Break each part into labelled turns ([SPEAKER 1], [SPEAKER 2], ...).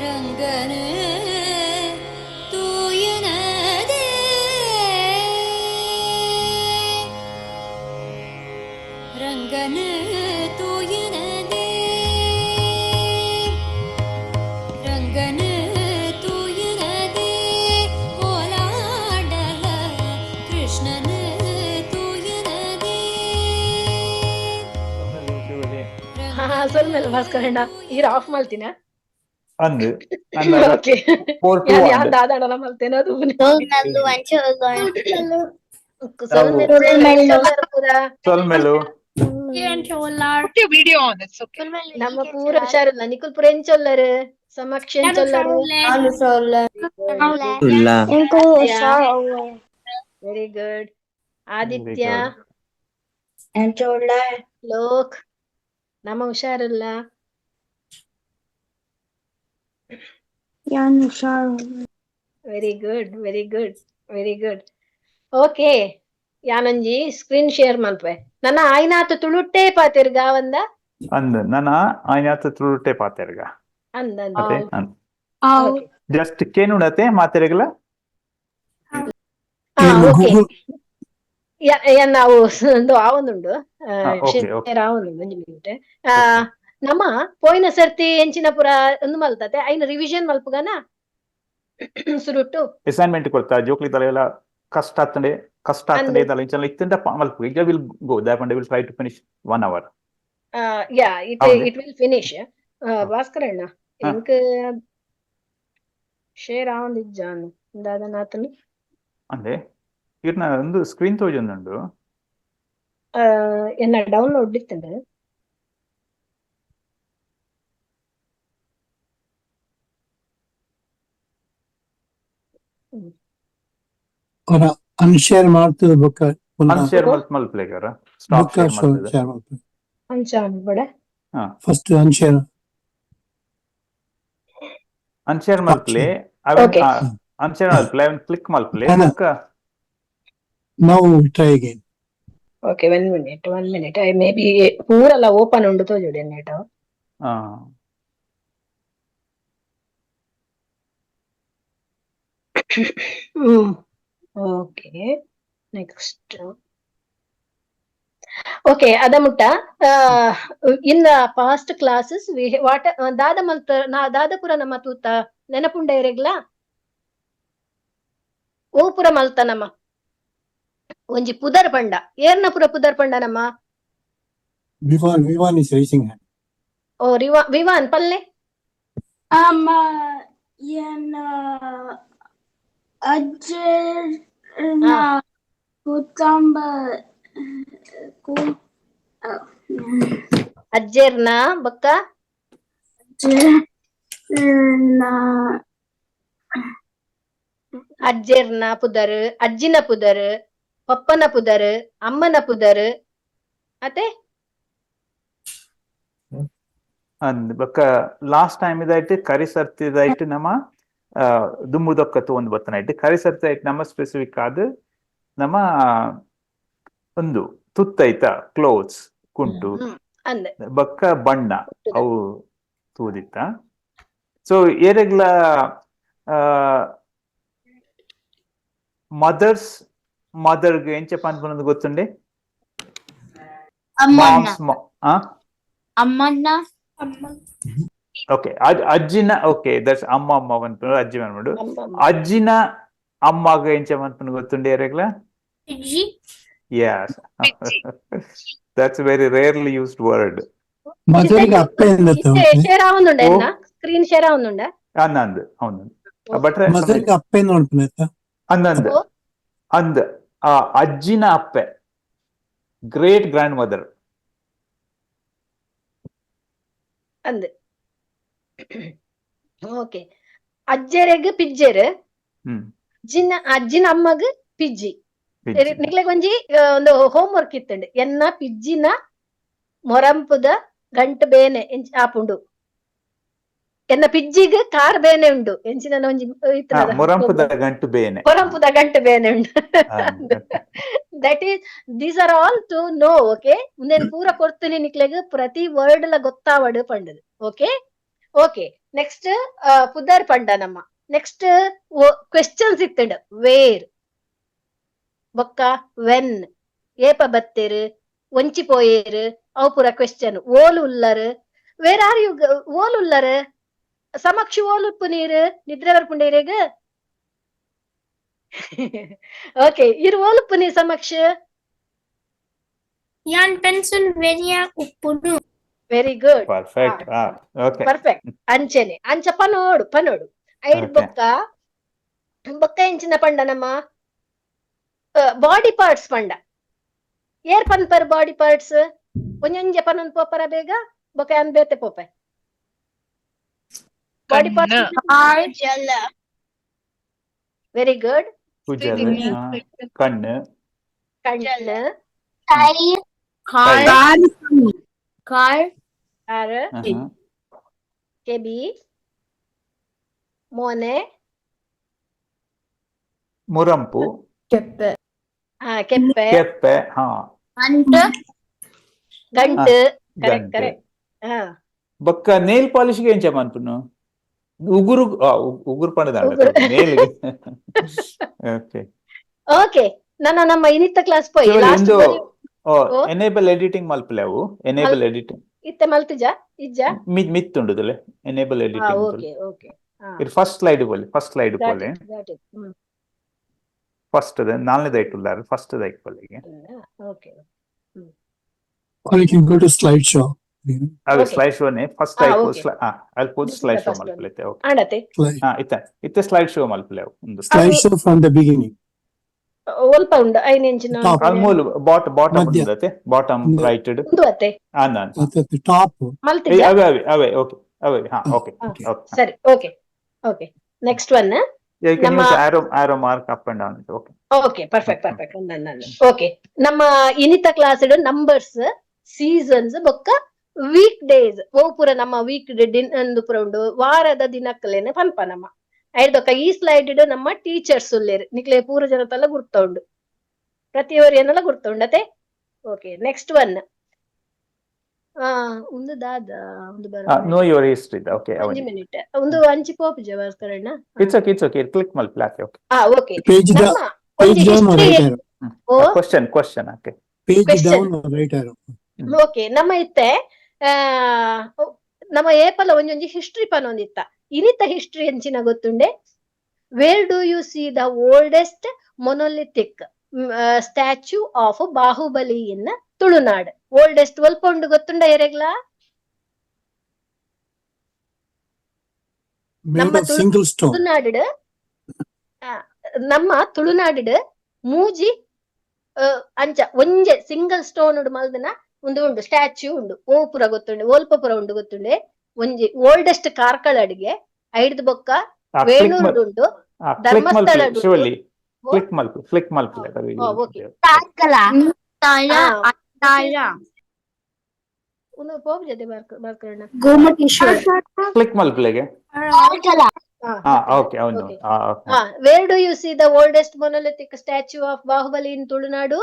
[SPEAKER 1] ರಂಗನ ತೂಯನದೇ ರಂಗನ ತೂಯನದೇ ರಂಗನ ತೂಯನದೇ ಕೋಲಾಡಲ ಕೃಷ್ಣನ ತೂಯನದೇ.
[SPEAKER 2] ಸ್ವಲ್ಪ ಭಾಸ್ಕರಣ್ಣ ಈಗ ಆಫ್ ಮಾಡ್ತೀನ
[SPEAKER 3] ಅಂದು
[SPEAKER 2] ಓಕೆ ಯಾನ್ ದಾದಾಡಲ್ಲ ಮಲ್ತೇನೆ ಅದು
[SPEAKER 3] ಸೊಲ್ಮೆಲು
[SPEAKER 2] ನಮ್ಮ ಪೂರ ಹುಷಾರಿಲ್ಲ ನಿಖುಲ್ ಪೂರ ಎಂಚೊಲ್ಲರು ಸಮಕ್ಷ ಎಂಚೊಲ್ಲರು ವೆರಿ ಗುಡ್. ಆದಿತ್ಯ ಲೋಕ್ ನಮ್ಮ ಹುಷಾರಿಲ್ಲ. Very good very good very good. Okay ಯಾನಂಜಿ ಸ್ಕ್ರೀನ್ ಶೇರ್ ಮಲ್ಪೆ ನನ್ನ ಆಯ್ನಾತು ತುಳುಟ್ಟೆ ಪಾತಿರ್ಗ ಒಂದ
[SPEAKER 3] ಅಂದು ನನ್ನ ಆಯ್ನಾತು ತುಳುಟ್ಟೆ ಪಾತೆರ್ಗ
[SPEAKER 2] ಅಂದ
[SPEAKER 3] ಜಸ್ಟ್ ಕೇನುಡತೆ ಮಾತೆರೆಗಲ
[SPEAKER 2] ನಾವು ಆವೊಂದುಂಡು ಆವೊಂದುಂಡು ಒಂಜಿ ಮಿನಿಟ್. ನಮ್ಮ ಪೋಯಿನ ಸರ್ತಿ ಎಂಚಿನ ಪುರ ಒಂದು ಮಲ್ತತೆ ಐನ ರಿವಿಷನ್ ಮಲ್ಪುಗನ ಸುರುಟ್ಟು
[SPEAKER 3] ಅಸೈನ್ಮೆಂಟ್ ಕೊಡ್ತಾ ಜೋಕ್ಲಿ ತಲೆಲ್ಲ ಕಷ್ಟ ಆಗ್ತದೆ ಇದಲ್ಲ ಇಂಚಲ್ಲ ಇತ್ತಿಂದ ಮಲ್ಪು ಈಗ will go that one they will try to finish 1 hour.
[SPEAKER 2] It will finish. ಭಾಸ್ಕರಣ್ಣ ಲಿಂಕ್ ಶೇರ್ ಆವೊಂದಿಜ್ಜಾನು ದಾದನಾತನು
[SPEAKER 3] ಅಂದ್ರೆ ಇರ್ನ ಒಂದು ಸ್ಕ್ರೀನ್ ತೋಜೊಂದುಂಡು
[SPEAKER 2] ಎನ್ನ ಡೌನ್ಲೋಡ್ ಇತ್ತಂದ್ರೆ
[SPEAKER 4] ಅನ್ಶೇರ್ ಮಾಡ್ತದ ಬೊಕ್ಕ
[SPEAKER 3] ಅನ್ಶೇರ್ ಮಲ್ಪಲೆಗಾರ ಸ್ಟಾಪ್ ಶೇರ್ ಮಾಡ್ತದ
[SPEAKER 2] ಅಂಚಾನ್ ಬಡ
[SPEAKER 4] ಫಸ್ಟ್ ಅನ್ಶೇರ್
[SPEAKER 3] ಮಲ್ಪಲೆ ಅನ್ಶೇರ್ ಮಲ್ಪಲೆ ಕ್ಲಿಕ್ ಮಲ್ಪಲೆ ಬೊಕ್ಕ
[SPEAKER 4] now try again.
[SPEAKER 2] Okay 1 minute I may be ಪೂರಲ್ಲ ಓಪನ್ ಉಂಡು ತೋಜುಡೆ ನೆಟ್. Okay next. ಓಕೆ ಅದ ಮುಟ್ಟ ಇನ್ ದ ಪಾಸ್ಟ್ ಕ್ಲಾಸಸ್ ದಾದಪುರ ನಮ್ಮ ತೂತ ನೆನಪುಂಡ ಇರೆಗ್ಲ ಓ ಪುರ ಮಲ್ತ ನಮ್ಮ ಒಂಜಿ ಪುದರ್ ಪಂಡ ಏರ್ನ ಪುರ ಪುದರ್ ಪಂಡ ನಮ್ಮ
[SPEAKER 4] ವಿವಾನ್ ಇಸ್ ರೈಸಿಂಗ್ ಹ್ಯಾಂಡ್.
[SPEAKER 2] ಓ ವಿವಾನ್ ಪಲ್ಲೆ ಅಜ್ಜೇರ್ನ ಬಕ್ಕ ಅಜ್ಜೇರ್ನ ಪುದರ್ ಅಜ್ಜಿನ ಪುದರ್ ಪಪ್ಪನ ಪುದರ್ ಅಮ್ಮನ ಪುದರ್ ಅತೆ
[SPEAKER 3] ಅಂದ್ ಬೊಕ್ಕ ಲಾಸ್ಟ್ ಟೈಮ್ ಇದಾಯ್ತು ಕರಿ ಸರ್ತಿದಾಯ್ತು ನಮ್ಮ ದುಮ್ಮುದೊಕ್ಕ ಒಂದು ಬತ್ತನಾಯ್ತು ಕರಿ ಸರ್ತಿ ಆಯ್ತು ನಮ್ಮ ಸ್ಪೆಸಿಫಿಕ್ ಆದ ನಮ್ಮ ಒಂದು ತುತ್ತೈತ ಕ್ಲೋತ್ಸ್ ಕುಂಟು ಬೊಕ್ಕ ಬಣ್ಣ ಅವು ತೂದಿತ್ತ. ಸೊ ಏರೆಗ್ಲ ಮದರ್ಗೆ ಎಂಚ ಪನ್ಪುನದು ಗೊತ್ತುಂಡೆ ಓಕೆ ಅಜ್ಜಿನ ಓಕೆ ದಟ್ಸ್ ಅಮ್ಮ ಪನ್ಪುನ ಅಜ್ಜಿ ಪನ್ಪುಡು ಅಜ್ಜಿನ ಅಮ್ಮಗ ಎಂಚ ಪನ್ಪುನ ಗೊತ್ತುಂಡೆ ಏರೆಗ್ಲ yes that's a very rarely used word.
[SPEAKER 4] ಮದರ್ಗೆ ಅಪ್ಪ
[SPEAKER 2] ಶೇರ್ ಆವೊಂದುಂಡ ಸ್ಕ್ರೀನ್ ಶೇರ್ ಆವೊಂದುಂಡ
[SPEAKER 3] ಅನ್ನಂದು ಅವನು ಬಟ್ರೆ
[SPEAKER 4] ಮದರ್ಗೆ ಅಪ್ಪೆ ನೋಡ್ಪುನೈತ
[SPEAKER 3] ಅಂದಂದು ಅಂದ್ ಆ ಅಜ್ಜಿನ ಅಪ್ಪೆ ಗ್ರೇಟ್ ಗ್ರ್ಯಾಂಡ್ ಮದರ್
[SPEAKER 2] ಅಂದ್. ಓಕೆ ಅಜ್ಜೆರೆಗ್ ಪಿಜ್ಜೆರ್ ಅಜ್ಜಿನ ಅಮ್ಮಗ್ ಪಿಜ್ಜಿ ನಿಕ್ಲೆಗ್ ಒಂಜಿ ಒಂದು ಹೋಮ್ ವರ್ಕ್ ಇತ್ತಂಡು ಎನ್ನ ಪಿಜ್ಜಿನ ಮೊರಂಪುದ ಗಂಟು ಬೇನೆ ಆಪುಂಡು ಎನ್ನ ಪಿಜ್ಜಿಗ್ ಕಾರ್ ಬೇನೆ ಉಂಡು ಎಂಚಿನ ಒಂಜಿ
[SPEAKER 3] ಮೊರಂಪುದ ಗಂಟು ಬೇನೆ
[SPEAKER 2] ಉಂಡು. That is these are all to know. Okay నేను ಪೂರ ಕೊಡ್ತೀನಿ ನಿಕ್ಲೆಗ್ ಪ್ರತಿ ವರ್ಡ್ ಲ ಗೊತ್ತಾವಡು ಪಂಡದು. ಓಕೆ ಓಕೆ ನೆಕ್ಸ್ಟ್ ಪುದರ್ ಪಂಡನಮ್ಮ. ನೆಕ್ಸ್ಟ್ ಕ್ವೆಶ್ಚನ್ಸ್ ಇತ್ತಂಡು. ವೇರ್ ಬೊಕ್ಕ ವೆನ್ ಏಪ ಬತ್ತೇರು ಒಂಚಿ ಪೋಯೇರು ಅವು ಪೂರ ಕ್ವೆಶ್ಚನ್. ಓಲು ಉಲ್ಲರು ವೇರ್ ಆರ್ ಯು ಓಲು ಉಲ್ಲರು ಸಮಕ್ಷ ಓಲು ಉಪ್ಪು ನೀರು ನಿದ್ರೆ ಬರ್ಪುಂಡೇರೇಗ. ಓಕೆ ಇರು ಓಲು ಉಪ್ಪು ನೀರು ಸಮಕ್ಷ.
[SPEAKER 5] Yan Pennsylvania Uppunu.
[SPEAKER 2] Very good,
[SPEAKER 3] perfect. Okay,
[SPEAKER 2] perfect. ಅಂಚೆನೆ ಅಂಚ ಪನೋಡು ಪನೋಡು ಐಡ್
[SPEAKER 3] Okay.
[SPEAKER 2] ಬೊಕ್ಕ ಬೊಕ್ಕ ಎಂಚಿನ ಪಂಡ ನಮ್ಮ ಬಾಡಿ ಪಾರ್ಟ್ಸ್ ಪಂಡ. ಏರ್ ಪನ್ಪರ್ ಬಾಡಿ ಪಾರ್ಟ್ಸ್ ಒಂಜೊಂಜೆ ಪನೊಂದು ಪೋಪರ ಬೇಗ ಬೊಕ್ಕ ಅನ್ಬೇತೆ ಪೋಪೆ ಬಾಡಿ ಪಾರ್ಟ್ಸ್. Very good.
[SPEAKER 3] ಕುಜಲ್, ಕಣ್ಣು,
[SPEAKER 2] ಕಣ್ಣು,
[SPEAKER 5] Car.
[SPEAKER 2] ಕೆಬಿ, ಮೋನೆ,
[SPEAKER 3] ಮುರಂಪು,
[SPEAKER 5] Keppe.
[SPEAKER 2] ಕೆಪ್ಪೆ,
[SPEAKER 3] ಕೆಪ್ಪೆ,
[SPEAKER 5] Anta.
[SPEAKER 2] ಗಂಟು. ಕರೆಕ್ಟ್
[SPEAKER 3] ಗಂಟೆ.
[SPEAKER 2] ಕರೆಕ್ಟ್.
[SPEAKER 3] ಬೊಕ್ಕ ನೇಲ್ ಪಾಲಿಶ್ಗೆ ಎಂಚ ಮನ್ಪುನು ಉಗುರು ಉಗುರು ಪಂಡದ
[SPEAKER 2] ಉಗುರು.
[SPEAKER 3] ನೇಲ್. ಓಕೆ,
[SPEAKER 2] ಓಕೆ ನಮ್ಮ ಇನ್ನಿತ್ತ ಕ್ಲಾಸ್ ಪೋಯಿ ಲಾಸ್ಟ್
[SPEAKER 3] ಎನೇಬಲ್ ಎಡಿಟಿಂಗ್ ಮಲ್ಪಲೆವು. ಎನೇಬಲ್ ಎಡಿಟಿಂಗ್
[SPEAKER 2] ಇತ್ತೆ ಮಲ್ತುಜ ಇಜ್ಜ.
[SPEAKER 3] ಮಿತ್ತುಂಡುದಲೆ ಎನೇಬಲ್ ಎಡಿಟಿಂಗ್.
[SPEAKER 2] Okay okay.
[SPEAKER 3] ಇದು ಫಸ್ಟ್ ಸ್ಲೈಡ್ ಬೋಲೆ, ಫಸ್ಟ್ ಸ್ಲೈಡ್ ಬೋಲೆ, ಫಸ್ಟ್ ನಾಲ್ನೇದು ಐಟುಲ್ಲಾರು ಫಸ್ಟ್ ಐಟ್ಬೋಲೆಗೆ.
[SPEAKER 2] Okay.
[SPEAKER 4] Or you can go to slideshow.
[SPEAKER 3] ಅದೇ
[SPEAKER 2] Okay.
[SPEAKER 3] ಸ್ಲೈಡ್ ಶೋನೆ ಫಸ್ಟ್
[SPEAKER 2] Ah,
[SPEAKER 3] ಐಪು.
[SPEAKER 2] okay.
[SPEAKER 3] ಅಲ್ಲಿ ಕೂತ್
[SPEAKER 2] This is
[SPEAKER 3] slide
[SPEAKER 2] the
[SPEAKER 3] show
[SPEAKER 2] first one.
[SPEAKER 3] ಮಲ್ಪಲೈತೆ. ಓಕೆ,
[SPEAKER 2] ಆಡತೆ
[SPEAKER 3] ಇತ್ತೆ ಸ್ಲೈಡ್ ಶೋ ಮಲ್ಪಲೆವು ಒಂದು
[SPEAKER 4] Slideshow from the beginning.
[SPEAKER 2] ಒಲ್ಪ ಉಂಡು ಐನೆಂಚಿನ
[SPEAKER 4] Top.
[SPEAKER 3] ಅಲ್ಮೂಲ್ ಬಾಟಮ್
[SPEAKER 4] ಮಧ್ಯ.
[SPEAKER 3] ಉಂಡತೆ, ಬಾಟಮ್
[SPEAKER 4] ಒಂದು.
[SPEAKER 3] ರೈಟ್
[SPEAKER 2] ಒಂದು ಅತ್ತೆ
[SPEAKER 4] At the top.
[SPEAKER 2] ಮಲ್ತಿಜ.
[SPEAKER 3] ಅವೇ ಓಕೆ ಓಕೆ
[SPEAKER 2] Okay.
[SPEAKER 3] ಓಕೆ.
[SPEAKER 2] ಸರಿ okay okay. Next one.
[SPEAKER 3] Arrow mark up and down. Okay
[SPEAKER 2] okay perfect perfect. Okay ನಮ್ಮ ಇನ್ನಿತ ಕ್ಲಾಸ್ ನಂಬರ್ಸ್ ಸೀಸನ್ಸ್ ಬೊಕ್ಕ ವೀಕ್ ಡೇಸ್ ಓ ಪೂರ ನಮ್ಮ ವೀಕ್ ಒಂದು ಪೂರ ಉಂಡು ವಾರದ ದಿನಕ್ಕಲೇನೆ ಪನ್ಪ ನಮ್ಮ ಐದೊಕ್ಕ ಈ ಸ್ಲೈಡ್ ನಮ್ಮ ಟೀಚರ್ಸ್ ಉಲ್ಲೇರು ನಿಕ್ಲೆ ಪೂರ ಜನ ತಲ್ಲ ಗುರ್ತ ಉಂಡು ಪ್ರತಿಯೊರು ಏನೆಲ್ಲ ಗುರ್ತ ಉಂಡತೆ. ಓಕೆ ನೆಕ್ಸ್ಟ್ ಒನ್ ಒಂದು ದಾದ ಒಂದು
[SPEAKER 3] know your history. Okay,
[SPEAKER 2] 5 minute ಒಂದು ಅಂಚಿ ಪೋಪುಜ ಭಾಸ್ಕರಣ್ಣ.
[SPEAKER 3] ಇಟ್ಸ್ ಓಕೆ ಕ್ಲಿಕ್ ಮಲ್ಪಲೆ. Okay,
[SPEAKER 2] okay.
[SPEAKER 4] Page
[SPEAKER 2] ನಮ್ಮ
[SPEAKER 4] Page
[SPEAKER 2] ಒಂದು
[SPEAKER 4] down or
[SPEAKER 2] history.
[SPEAKER 4] right arrow.
[SPEAKER 2] ಓ
[SPEAKER 3] question. Okay,
[SPEAKER 4] Page
[SPEAKER 2] Question.
[SPEAKER 4] down or right arrow.
[SPEAKER 2] Okay ನಮ್ಮ ಇತ್ತೆ ನಮ್ಮ ಏಪಲ ಒಂಜೊಂಜಿ ಹಿಸ್ಟ್ರಿ ಪನೊಂದಿತ್ತ ಇನಿತ ಹಿಸ್ಟ್ರಿ ಎಂಚಿನ ಗೊತ್ತುಂಡೆ. Where do you see the oldest monolithic statue of Bahubali in Tulunad. Oldest ಒಲ್ಪ ಉಂಡು ಗೊತ್ತುಂಡ ಎರೆಗ್ಲ?
[SPEAKER 4] Made
[SPEAKER 2] Number
[SPEAKER 4] of single stone.
[SPEAKER 2] Tulunad ನಮ್ಮ ತುಳುನಾಡ್ ಮೂಜಿ ಅಂಚ ಒಂಜೆ ಸಿಂಗಲ್ ಸ್ಟೋನ್ ಉಂಡು ಮಲ್ದನ ಒಂದು ಉಂಡು ಸ್ಟ್ಯಾಚ್ಯೂ ಉಂಡು. ಓ ಪುರ ಗೊತ್ತುಂಡೆ ಓಲ್ಪ ಪುರ ಉಂಡು ಗೊತ್ತುಂಡೆ. ಒಂಜಿ ಓಲ್ಡೆಸ್ಟ್ ಕಾರ್ಕಳ ಅಡಿಗೆ ಐಡ್ದು ಬೊಕ್ಕ ವೇಣೂರ್ಡು ಉಂಡು, ಧರ್ಮಸ್ಥಳ ಉಂಡು.
[SPEAKER 3] ಶಿವಲ್ಲಿ ಕ್ಲಿಕ್ ಮಲ್ಪಲೆ.
[SPEAKER 2] Okay
[SPEAKER 5] Tala. Tala.
[SPEAKER 2] ಒಂದು ಪೋಪ್ ಜೊತೆ ಬರ್ಕರಣ
[SPEAKER 5] Gomateshwar.
[SPEAKER 3] ಕ್ಲಿಕ್ ಮಲ್ಪಲೆಗೆ. ಓಕೆ, ಅವನು.
[SPEAKER 2] Where do you see the oldest monolithic statue of Bahubali in Tulunadu?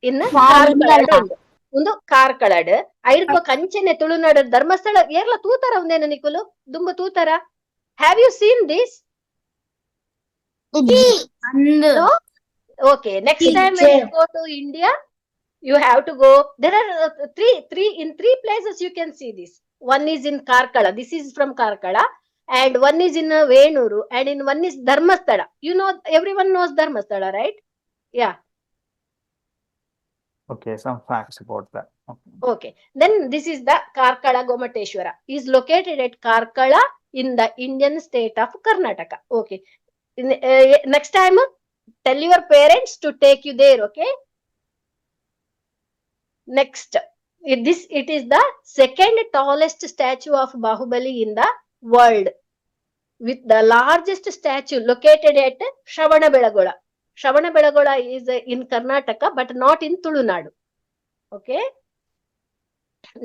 [SPEAKER 2] In ಒಂದು ಕಾರ್ಕಳಡ್ ಐಡ್ಪ ಕಂಚನೆ ತುಳುನಾಡು ಧರ್ಮಸ್ಥಳ ಏರ್ಲ ತೂತರ ಒಂದೇನ ನಿಕುಲು ದುಂಬ ತೂತರ. Have you seen this?
[SPEAKER 5] And
[SPEAKER 2] Okay, next time when you go to India, you have to go. There are three places you can see this. One is in Karkala. This is from Karkala, and one is in Venuru, and in one is Dharmasthala. You know, everyone knows Dharmasthala, right? Yeah.
[SPEAKER 3] Okay, some facts about that.
[SPEAKER 2] Okay. Then this is the Karkala Gomateshwara. Is located at Karkala in the Indian state of Karnataka. Okay. Next time, tell your parents to take you there. Okay. Next, it is the second tallest statue of Bahubali in the world, with the largest statue located at Shravanabelagola. Shravanabelagola is in Karnataka, but not in Tulunadu. Okay.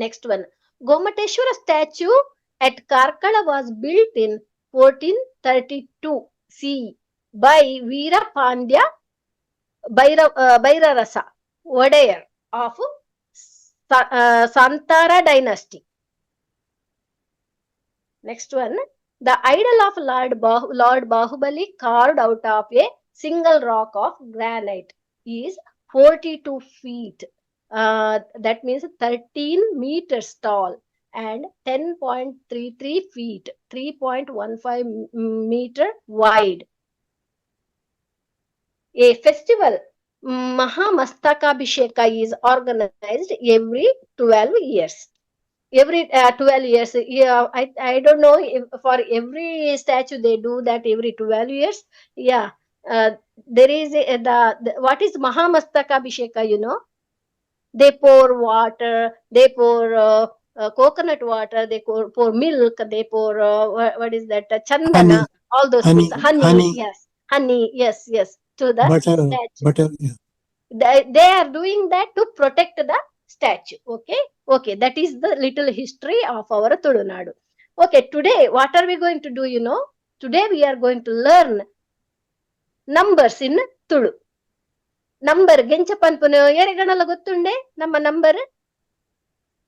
[SPEAKER 2] Next one, Gomateshwara statue at Karkala was built in 1432 CE by Veera Pandya Bhairarasa Odeyer of Santara dynasty. Next one, The idol of Lord Bahubali, carved out of a single rock of granite, is 42 feet. That means 13 meters tall and 10.33 feet, 3.15 meter wide. A festival, Mahamastakabhisheka, is organized every 12 years. Every 12 years. Yeah, I don't know if for every statue they do that every 12 years. Yeah. There is the what is Mahamastakabhisheka, you know? They pour water, they pour coconut water, they pour milk, they pour what is that, chandana,
[SPEAKER 4] Honey,
[SPEAKER 2] all those
[SPEAKER 4] honey,
[SPEAKER 2] things. Honey, yes, honey, yes, to the statue.
[SPEAKER 4] butter, yeah.
[SPEAKER 2] They are doing that to protect the statue. Okay, that is the little history of our Tulunadu. Okay, today what are we going to do, you know? Today we are going to learn numbers in Tulu. Number ಗೆಂಚ ಪನ್ಪುನ ಎರೆಗಣಲ ಗೊತ್ತುಂಡೆ ನಮ್ಮ number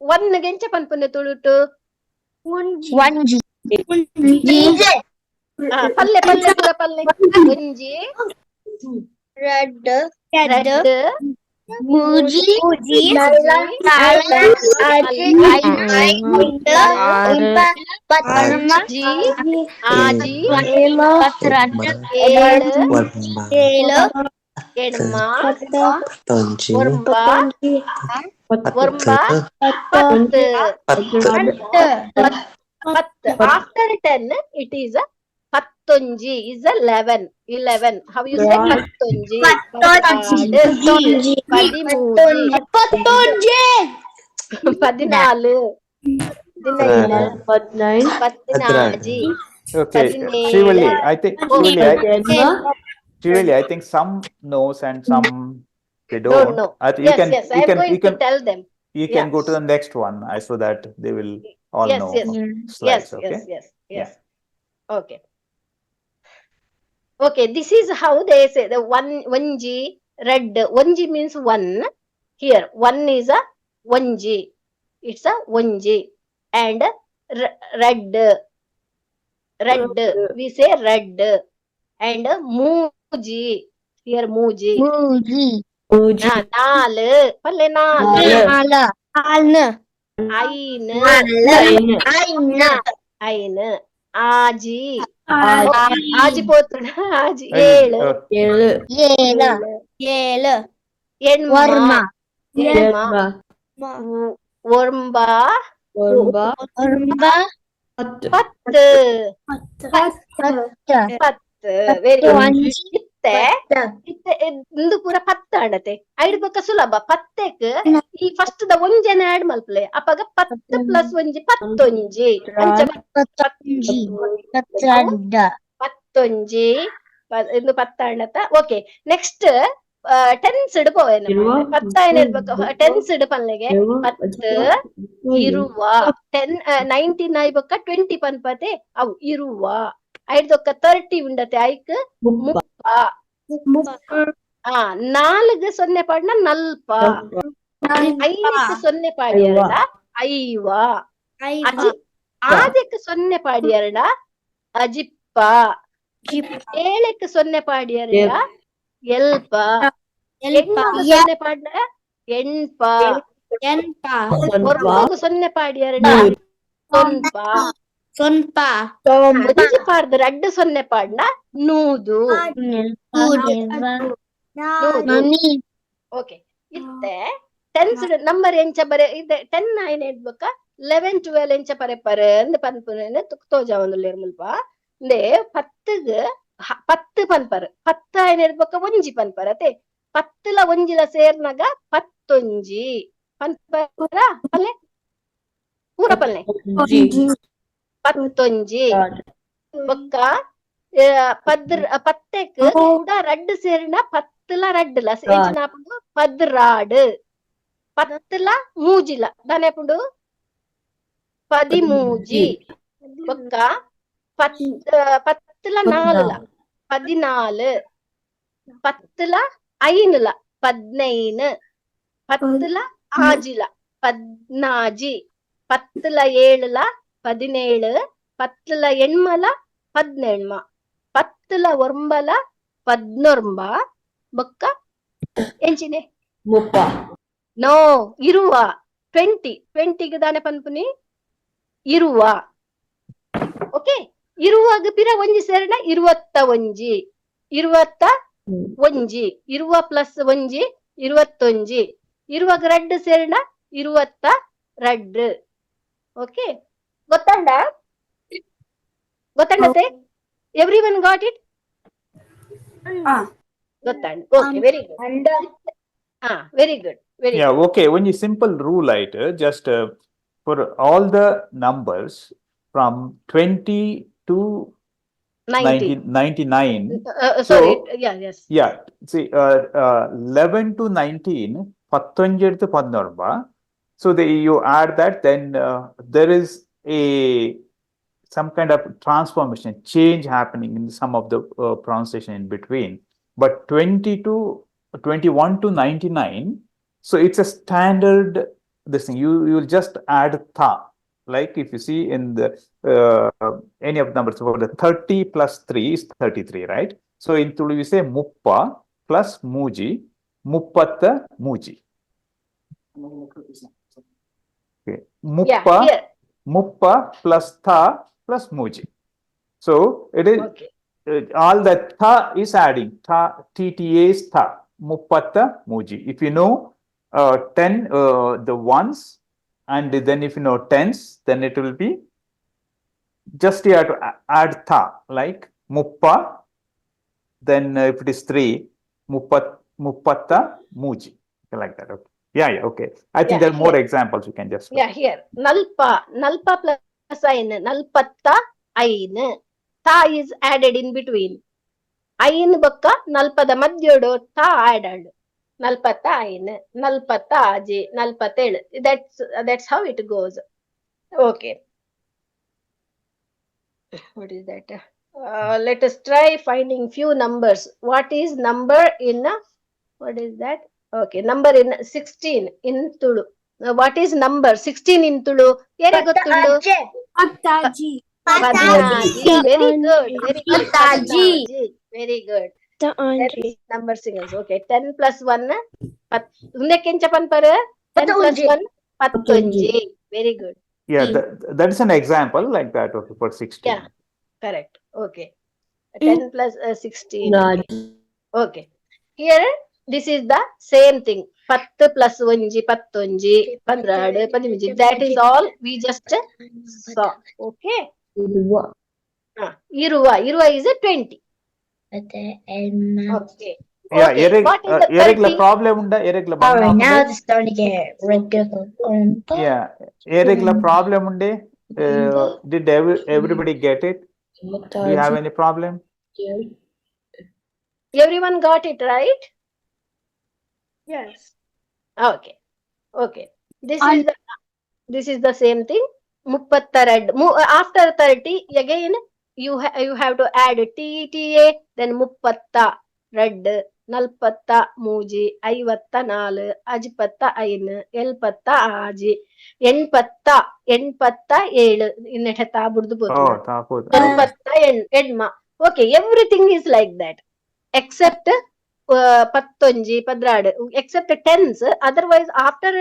[SPEAKER 2] 1 ಗೆಂಚ ಪನ್ಪುನ ತುಳುಟು
[SPEAKER 5] 1G.
[SPEAKER 2] ಪಲ್ಲೆ ಪೂರ ಪಲ್ಲೆ ಒಂಜಿ
[SPEAKER 5] Red.
[SPEAKER 2] Red
[SPEAKER 5] Muji.
[SPEAKER 2] ಆಜಿ ಏಳು ಎಣ್ಮ ಒರ್ಮ ಪತ್ತು. After 10 it is a pattonji, is a 11. How you say pattonji? Pattonji. Padinalu. Patinaji.
[SPEAKER 3] Okay, Shreevalli, I think some knows and some they don't know. I think
[SPEAKER 2] Yes, I am going to tell them.
[SPEAKER 3] You can go to the next one, so that they will all know. Slides,
[SPEAKER 2] Yes. Okay, this is how they say the 1G red. 1G means 1. Here 1 is a 1G. It's a 1G. And red. We say red. And Muji. Here Muji. Nalu. Palle nalu. Aina. Aji. Aji potruna. Aji. Elu. Enma. Ormba. Pattu. Very good. ಇಂದು ಪೂರ ಪತ್ತ ಆಡತೆ ಐದು ಪಕ್ಕ ಸುಲಭ ಪತ್ತೆಕ್ ಈ first the ಒಂಜೆನ add ಮಲ್ಪಲೆ ಅಪಗ 10 plus ಒಂಜಿ ಪತ್ತೊಂಜಿ ಪತ್ತೊಂಜಿ ಇಂದು ಪತ್ತ ಆಡತ. Okay, next tense ಇಡ್ ಪೋವೇನ ಪತ್ತ ಏನ ಇರ್ಬೇಕು ಟೆನ್ಸ್ ಇಡ್ ಪಲ್ಲೆಗೆ ಪತ್ತು ಇರುವ 19 ಆಯ್ಬಕ್ಕ 20 ಪನ್ಪತೆ ಅವು ಇರುವ ಐದೊಕ್ಕ 30 ಉಂಡತೆ ಐಕ್ ಮುಪ್ಪ 4 ಸೊನ್ನೆ ಪಾಡ್ನ ನಲ್ಪ 5 ಸೊನ್ನೆ ಪಾಡಿ ಎರಡ ಐವ ಆಜಕ್ಕೆ ಸೊನ್ನೆ ಪಾಡಿ ಎರಡ ಅಜಿಪ್ಪ 7 ಸೊನ್ನೆ ಪಾಡಿ ಎರಡ ಎಲ್ಪ 8 ಸೊನ್ನೆ ಪಾಡ್ನ ಎಣ್ಪ 9 ಸೊನ್ನೆ ಪಾಡಿ ಎರಡ ಸೊನ್ಪ ಒಂಜಿ ಪಾಡ್ದು 2 ಸೊನ್ನೆ ಪಾಡ್ನ ನೂದು. ಓಕೆ, ಇತ್ತೆ ಟೆನ್ಸ್ ನಂಬರ್ ಎಂಚ ಬರೆ ಇದೆ 10 ಆಯ್ನ ಇಡ್ಬೇಕ 11 12 ಎಂಚ ಪರೆಪರ ಅಂದ್ ಪನ್ಪುನ ತೋಜ ಒಂದು ಮುಲ್ಪ ಅಂದೆ 10 ಪನ್ಪರ್ 10 ಆಯ್ನ ಇಡ್ಬೇಕ ಒಂಜಿ ಪನ್ಪರ್ ಅತೆ 10ಲ ಒಂಜಿಲ ಸೇರ್ನಾಗ ಪತ್ತೊಂಜಿ ಪನ್ಪರ ಪಲ್ಲೆ ಪೂರ ಪಲ್ಲೆ ಪತ್ತೊಂಜಿ ಬೊಕ್ಕ ಪತ್ತೆಕ್ ಕೂಡ ರಡ್ಡು ಸೇರಿನ 10ಲ ರಡ್ಡುಲ ಎಂಚಿನಾಪುಂಡು ಪದ್ರಾಡು 10ಲ ಮೂಜಿಲ ದನೆಪುಂಡು 13 ಬೊಕ್ಕ 10ಲ 4ಲ 14 10ಲ 5ಲ 15 10ಲ ಆಜಿಲ 14 10ಲ 7ಲ 17 పత్తుల ఎన్మల పద్నెన్మ పత్తుల ఒర్ంబల పద్నొర్ంబ బొక్క ఎంచినే నో ఇరువ 20కి దాನೆ ಪನ್ಪುನಿ ಇರುವ ಓಕೆ ಇರುವಾಗ ಪಿರ ಒಂಜಿ ಸೇರಣ 21 21 ಇರುವ ಪ್ಲಸ್ ಒಂಜಿ 21 ಇರುವಾಗ ರಡ್ಡ್ ಸೇರಣ 22 ಓಕೆ ಗೊತ್ತಂಡತೆ ಎವ್ರಿವನ್ ಗಾಟ್ ಇಟ್ ಗೊತ್ತಂಡ okay very good very good
[SPEAKER 3] Yeah, okay. Only simple rule, right? Just for all the numbers from 20 to 99.
[SPEAKER 2] Sorry, yes.
[SPEAKER 3] Yeah, see, 11 to 19, 19 to 19. So you add that, then there is some kind of transformation, change happening in some of the pronunciation in between. But 20 to 21 to 99, so it's a standard this thing. You will just add tha. Like if you see in the any of the numbers, for the 30 plus 3 is 33, right? So in Tulu you say muppa plus muji, muppatta muji. Okay. Muppa, muppa plus tha plus muji. So it is
[SPEAKER 2] Okay.
[SPEAKER 3] All that tha is adding. Tha, TTA is tha. Muppatta muji. If you know 10, the ones, and then if you know tens, then it will be just you have to add tha, like muppa, then if it is 3, muppatta muji, like that. Okay. Yeah, okay. I think there are more examples you can just.
[SPEAKER 2] Yeah, here. Nalpa plus ain, nalpatta ain. Tha is added in between. Ain bakka nalpada madhyodu tha added. Nalpatta ain, nalpatta aji, nalpatel. That's how it goes. Okay. What is that? Let us try finding few numbers. What is number in what is that? Okay, number in 16 in Tulu. What is number 16 in Tulu? Yere gottundu?
[SPEAKER 5] Pattaji.
[SPEAKER 2] Pattaji. Very good. Very good.
[SPEAKER 5] Pattaji.
[SPEAKER 2] Very good. That is number singles. Okay, 10 plus 1. Hunde kenchapan para 10 plus 1. Pattunji. Very good.
[SPEAKER 3] Yeah, that is an example like that. Okay, for 16.
[SPEAKER 2] Yeah, correct. Okay. 10 plus 16. Okay. Here, this is the same thing. 10 plus 1, 11, 12, 15. That is all we just saw. Okay. Iruva is a 20. Okay.
[SPEAKER 3] Yeah,
[SPEAKER 2] Okay. What is the
[SPEAKER 3] irregular
[SPEAKER 2] 30?
[SPEAKER 3] problem unda, irregular
[SPEAKER 5] Alright,
[SPEAKER 3] bandha
[SPEAKER 5] now
[SPEAKER 3] unde.
[SPEAKER 5] it's starting to get regular.
[SPEAKER 3] Yeah, irregular problem unde. Did everybody get it? Do you have any problem?
[SPEAKER 2] Everyone got it right?
[SPEAKER 1] Yes.
[SPEAKER 2] Okay. Okay. This is the same thing. Muppattaraddu. After 30, again you have to add TTA, then muppatta raddu, nalpatta muji, aivatta nalu, ajipatta ainu, elpatta aji, enpatta elu. Innetta burdu
[SPEAKER 3] Oh,
[SPEAKER 2] potuna.
[SPEAKER 3] tapodu.
[SPEAKER 2] Enpatta edma. Okay, everything is like that except 19, 16, except tens. Otherwise, after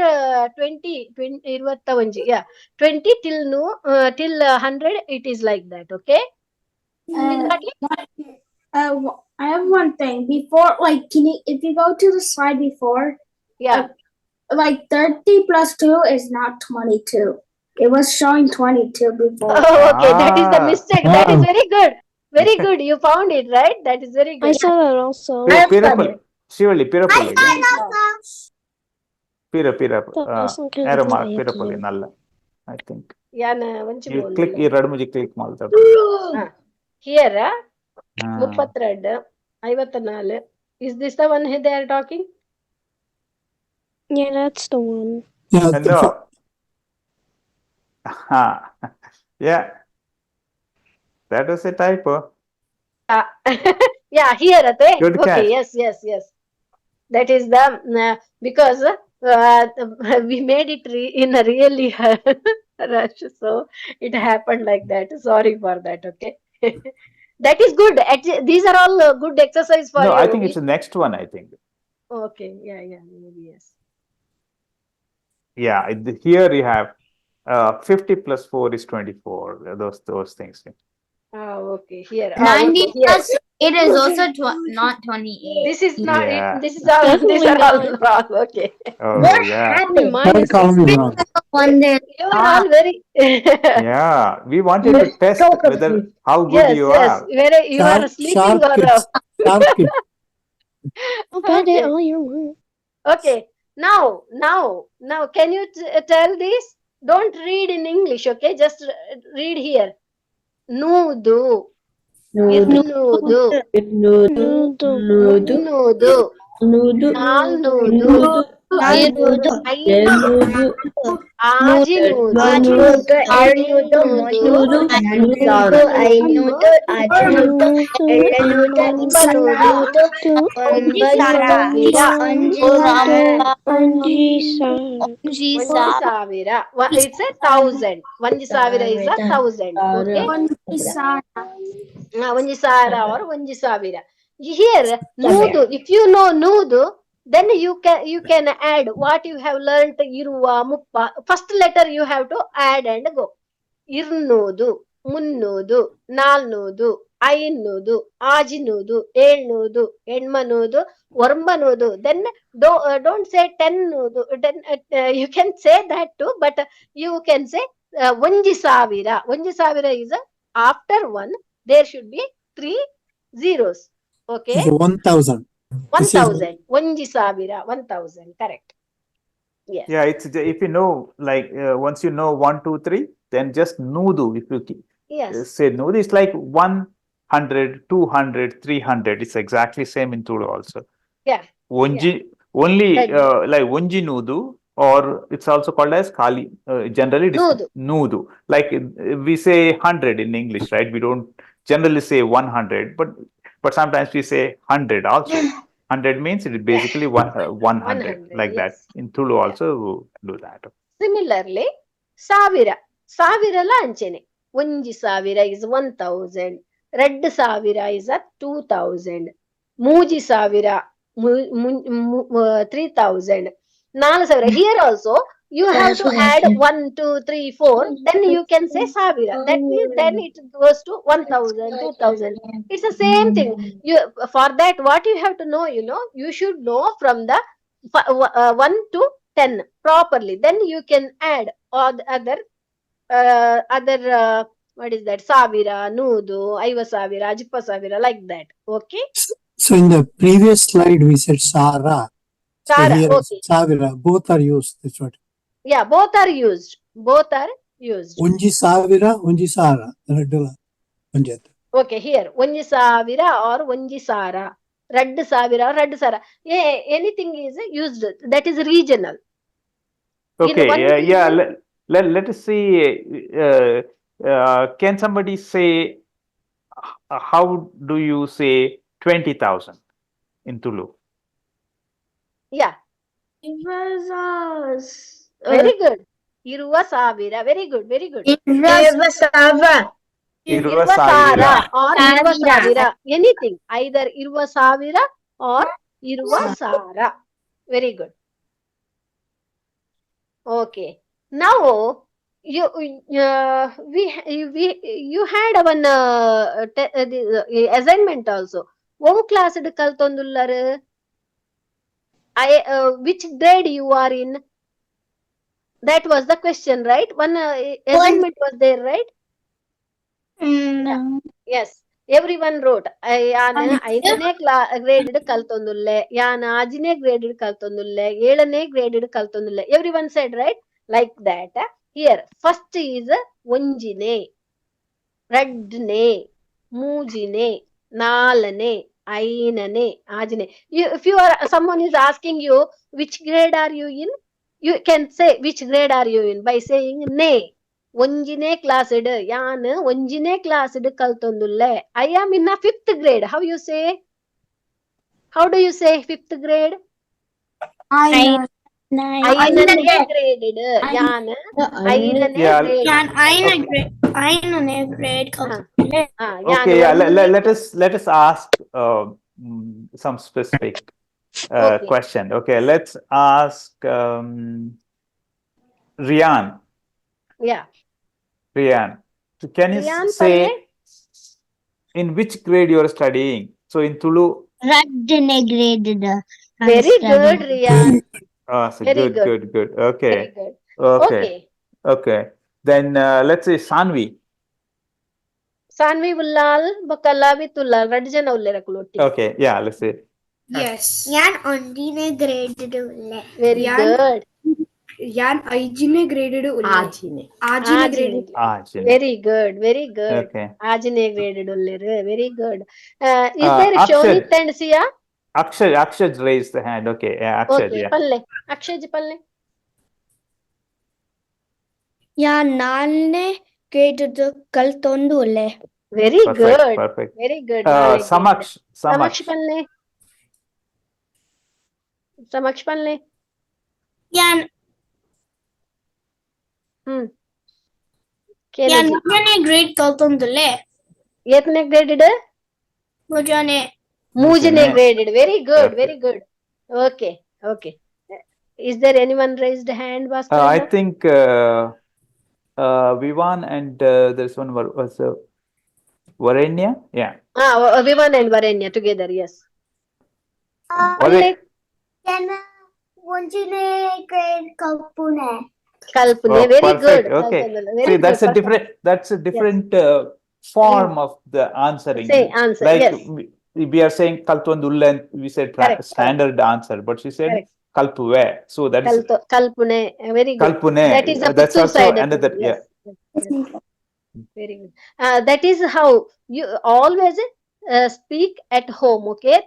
[SPEAKER 2] 20, 21, yeah, 20 till 100, it is like that. Okay.
[SPEAKER 6] I have one thing before, like, if you go to the slide before,
[SPEAKER 2] Yeah.
[SPEAKER 6] like 30 plus 2 is not 22. It was showing 22 before.
[SPEAKER 2] Oh, okay, that is the mistake. That is
[SPEAKER 4] Ah.
[SPEAKER 2] very good. Very good. You found it, right? That is very
[SPEAKER 7] I
[SPEAKER 2] good.
[SPEAKER 7] saw that also.
[SPEAKER 3] Pirapul. Shreevalli, Pirapul. Pira.
[SPEAKER 7] That doesn't count
[SPEAKER 3] Arrow
[SPEAKER 7] as
[SPEAKER 3] mark,
[SPEAKER 7] I have to
[SPEAKER 3] Pirapul.
[SPEAKER 7] do.
[SPEAKER 3] Nalla. I think.
[SPEAKER 2] Yeah, once
[SPEAKER 3] You click, you radu muji click malta.
[SPEAKER 2] Here, 32, 54. Is this the one they are talking?
[SPEAKER 7] Yeah, that's the one.
[SPEAKER 4] Yeah,
[SPEAKER 3] Hello. Yeah. That was a typo.
[SPEAKER 2] Yeah, here.
[SPEAKER 3] Good
[SPEAKER 2] Okay,
[SPEAKER 3] catch.
[SPEAKER 2] yes. That is the because we made it in a really rush. So it happened like that. Sorry for that. Okay. That is good. These are all good exercise for
[SPEAKER 3] No,
[SPEAKER 2] you.
[SPEAKER 3] I think it's the next one, I think.
[SPEAKER 2] Okay. Yeah. Maybe yes.
[SPEAKER 3] Yeah, here you have 50 plus 4 is 24. Those things.
[SPEAKER 2] Okay. Here.
[SPEAKER 6] 90
[SPEAKER 2] Okay, here.
[SPEAKER 6] plus 8 is also not 28.
[SPEAKER 2] This is not.
[SPEAKER 3] Yeah.
[SPEAKER 2] This is all. These
[SPEAKER 7] Definitely
[SPEAKER 2] are all
[SPEAKER 7] not.
[SPEAKER 2] wrong. Okay.
[SPEAKER 3] Oh,
[SPEAKER 6] What
[SPEAKER 3] yeah.
[SPEAKER 7] Only
[SPEAKER 6] happened?
[SPEAKER 7] minus
[SPEAKER 4] Third column is wrong.
[SPEAKER 6] One day.
[SPEAKER 2] You are all very.
[SPEAKER 3] Yeah. We wanted to test
[SPEAKER 6] So
[SPEAKER 3] whether
[SPEAKER 6] confused.
[SPEAKER 3] how good
[SPEAKER 2] Yes.
[SPEAKER 3] you
[SPEAKER 2] Yes.
[SPEAKER 3] are.
[SPEAKER 2] Where you are sleeping
[SPEAKER 4] Sharp
[SPEAKER 2] or.
[SPEAKER 4] kids. Sharp kids.
[SPEAKER 7] I'll bet
[SPEAKER 2] Okay.
[SPEAKER 7] it all you want.
[SPEAKER 2] Okay. Now, can you tell this? Don't read in English, okay? Just read here. Nudu, irnudu, munnudu, nalnudu, ainudu, ajinudu, elnudu, ಒಂಬನುದು, ಒಂಬೈಸಾವಿರ, ಒಂದು ಸಾವಿರ. It's a 1000. ಒಂದು ಸಾವಿರ is a 1000. Okay. ಒಂದು ಸಾವಿರ or ಒಂದು ಸಾವಿರ. Here, nudu. If you know nudu, then you can add what you have learnt. Iruva, muppa. First letter you have to add and go. Irnudu, munnudu, nalnudu, ಐನ್ನೂದು, ಆಜಿನೂದು, ಏಳ್ನೂದು, ಎಣ್ಮನೂದು, ಒರ್ಮನೂದು. Then don't say 10 ನೂದು. You can say that too, but you can say ಒಂಜಿ ಸಾವಿರ. ಒಂಜಿ ಸಾವಿರ is after 1 there should be 3 zeros. Okay.
[SPEAKER 4] This is 1000.
[SPEAKER 2] 1000. ಒಂಜಿ ಸಾವಿರ. 1000. Correct. Yes.
[SPEAKER 3] Yeah, it's if you know, like once you know 1, 2, 3, then just nudu. If you
[SPEAKER 2] Yes.
[SPEAKER 3] say nudu, it's like 100, 200, 300. It's exactly same in Tulu also.
[SPEAKER 2] Yeah.
[SPEAKER 3] Onji only
[SPEAKER 2] Like
[SPEAKER 3] like onji nudu, or it's also called as kali. Generally, it is
[SPEAKER 2] Nudu.
[SPEAKER 3] nudu. Like we say 100 in English, right? We don't generally say 100, but sometimes we say 100 also. 100 means it is basically 100
[SPEAKER 2] 100,
[SPEAKER 3] like that.
[SPEAKER 2] yes.
[SPEAKER 3] In Tulu
[SPEAKER 2] Yeah.
[SPEAKER 3] also do that.
[SPEAKER 2] Similarly, ಸಾವಿರ. ಸಾವಿರಲ ಅಂಚೆನೆ. ಒಂಜಿ ಸಾವಿರ is 1000. రెండు ಸಾವಿರ is 2000. ಮೂಜಿ ಸಾವಿರ 3000. 4 ಸಾವಿರ. Here also you have to add 1, 2, 3, 4. Then you can say ಸಾವಿರ. That means then it goes to 1000, 2000. It's the same thing. For that, what you have to know, you should know from the 1 to 10 properly. Then you can add all the other what is that? Savira, Nudu, Aiva Savira, Jipa Savira, like that. Okay?
[SPEAKER 4] So in the previous slide we said Sara. So
[SPEAKER 2] Sara,
[SPEAKER 4] here
[SPEAKER 2] okay.
[SPEAKER 4] Savira. Both are used. That's what.
[SPEAKER 2] Yeah, both are used. Both are used.
[SPEAKER 4] Unji Savira, Unji Sara. Reddula. Unjat.
[SPEAKER 2] Okay, here. Onji Savira or Onji Sara. Reddu Savira or Reddu Sara. Yeah, anything is used. That is regional.
[SPEAKER 3] Okay,
[SPEAKER 2] one
[SPEAKER 3] yeah.
[SPEAKER 2] region-
[SPEAKER 3] Let us see. Can somebody say how do you say 20,000 in Tulu?
[SPEAKER 2] Yeah, very good. Iruva Savira. Very good, very good.
[SPEAKER 3] Irva
[SPEAKER 2] Irvasara
[SPEAKER 3] Savira.
[SPEAKER 2] or Irvasavira. Anything. Either Irvasavira or Irvasara. Very good. Okay. Now you had one assignment also. One class kaltondullaru. Which grade you are in? That was the question, right? One assignment was there, right? Yes, everyone wrote. ಯಾನ 5ನೇ grade ಕಲ್ತೊಂದುಲ್ಲೆ, ಯಾನ 6ನೇ grade ಕಲ್ತೊಂದುಲ್ಲೆ, 7ನೇ grade ಕಲ್ತೊಂದುಲ್ಲೆ. Everyone said, right? Like that. Here, first is ಒಂಜಿನೆ, ರಡ್ನೆ, ಮೂಜಿನೆ, ನಾಲನೆ, ಐನನೆ, ಆಜನೆ. If someone is asking you which grade are you in, you can say which grade are you in by saying ne. ಒಂಜಿನೇ ಕ್ಲಾಸ್ ಇಡ್, ಯಾನ್ ಒಂಜಿನೇ ಕ್ಲಾಸ್ ಇಡ್ ಕಲ್ತೊಂದುಲ್ಲೆ. I am in a 5th grade. How do you say 5th grade? ainane graded yan ainane
[SPEAKER 3] Yeah.
[SPEAKER 2] graded
[SPEAKER 6] Ainane grade
[SPEAKER 3] Okay, yeah, let us ask some specific
[SPEAKER 2] Okay.
[SPEAKER 3] question. Okay, let's ask Rian.
[SPEAKER 2] Yeah.
[SPEAKER 3] Rian, so can you
[SPEAKER 2] Rian,
[SPEAKER 3] say in which grade you are studying? So in Tulu.
[SPEAKER 7] Graded.
[SPEAKER 2] Very good, Rian.
[SPEAKER 3] So
[SPEAKER 2] Very
[SPEAKER 3] good.
[SPEAKER 2] Very
[SPEAKER 3] Okay.
[SPEAKER 2] good.
[SPEAKER 3] Okay. Okay. Then let's say Sanvi.
[SPEAKER 2] Sanvi Bullal, Bakalavi Tulal, Radjan Ullerakuloti.
[SPEAKER 3] Okay. Yeah. Let's say.
[SPEAKER 6] Yes.
[SPEAKER 5] Yan ondine graded ulle.
[SPEAKER 2] Very good.
[SPEAKER 6] Yan Aijine graded
[SPEAKER 5] Ajine.
[SPEAKER 6] Ajine graded.
[SPEAKER 2] Very good. Very good.
[SPEAKER 3] Okay.
[SPEAKER 2] Ajine graded Ullere. Very good. Is there
[SPEAKER 3] Akshad.
[SPEAKER 2] Shonit and Sia?
[SPEAKER 3] Akshad raised the hand. Okay. Yeah, Akshad.
[SPEAKER 2] Okay.
[SPEAKER 3] Yeah.
[SPEAKER 2] Palle. Akshaj Palle.
[SPEAKER 5] Yan nalne graded kaltondu ulle.
[SPEAKER 2] Very
[SPEAKER 3] Perfect.
[SPEAKER 2] good.
[SPEAKER 3] Perfect.
[SPEAKER 2] Very good.
[SPEAKER 3] Samaksh.
[SPEAKER 2] Samaksh Palle. Samaksh Palle.
[SPEAKER 5] Yan
[SPEAKER 2] Yan
[SPEAKER 5] mujane grade kaltondu ulle.
[SPEAKER 2] Yetne graded?
[SPEAKER 5] Mujane.
[SPEAKER 2] Mujane graded. Very good.
[SPEAKER 3] Okay.
[SPEAKER 2] Very good. Okay. Okay. Is there anyone raised hand, Bhaskar?
[SPEAKER 3] I think Vivan and there's one was Varenya. Yeah.
[SPEAKER 2] Vivan and Varenya together. Yes.
[SPEAKER 3] Vare-
[SPEAKER 5] Onjine grade kalpune.
[SPEAKER 2] Kalpune. Very
[SPEAKER 3] perfect.
[SPEAKER 2] good.
[SPEAKER 3] Okay.
[SPEAKER 2] Very
[SPEAKER 3] See, that's
[SPEAKER 2] good.
[SPEAKER 3] a different. That's a different form of the answering.
[SPEAKER 2] Say answer.
[SPEAKER 3] Like
[SPEAKER 2] Yes.
[SPEAKER 3] we are saying Kaltwandulla and we said
[SPEAKER 2] Correct,
[SPEAKER 3] standard answer, but she said
[SPEAKER 2] Correct.
[SPEAKER 3] Kalpuve. So that is
[SPEAKER 2] Kalpune. Very good.
[SPEAKER 3] Kalpune.
[SPEAKER 2] That is a
[SPEAKER 3] That's
[SPEAKER 2] Puttur
[SPEAKER 3] also
[SPEAKER 2] side.
[SPEAKER 3] another.
[SPEAKER 2] Yes.
[SPEAKER 3] Yeah.
[SPEAKER 2] Yes. Very good. That is how you always speak at home. Okay.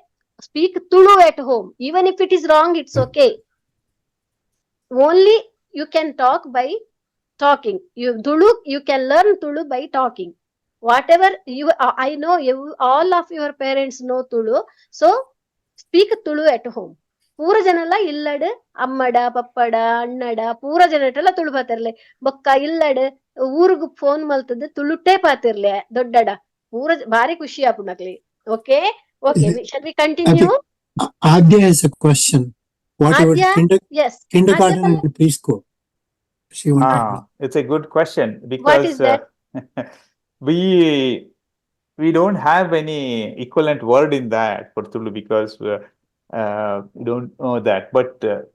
[SPEAKER 2] Speak Tulu at home. Even if it is wrong, it's okay. Only you can talk by talking. You can learn Tulu by talking. Whatever you, I know you, all of your parents know Tulu. So speak Tulu at home. ಪೂರ ಜನ ಎಲ್ಲ ಇಲ್ಲಡ್ ಅಮ್ಮಡ ಪಪ್ಪಡ ಅಣ್ಣಡ ಪೂರ ಜನ ಎಲ್ಲ ತುಳು ಪಾತಿರ್ಲೆ ಬೊಕ್ಕ ಇಲ್ಲಡ್ ಊರಿಗೆ ಫೋನ್ ಮಲ್ತದ ತುಳುಟೇ ಪಾತಿರ್ಲೆ ದೊಡ್ಡಡ ಪೂರ ಭಾರಿ ಖುಷಿ ಆಪುನಕ್ಲಿ. Okay okay shall we continue?
[SPEAKER 4] Adya has a question. What about
[SPEAKER 2] Adya? Yes.
[SPEAKER 4] kindergarten
[SPEAKER 2] Adya,
[SPEAKER 4] and preschool? She wanted to know.
[SPEAKER 3] It's a good question
[SPEAKER 2] What is
[SPEAKER 3] because
[SPEAKER 2] that?
[SPEAKER 3] we don't have any equivalent word in that for Tulu because we don't know that. But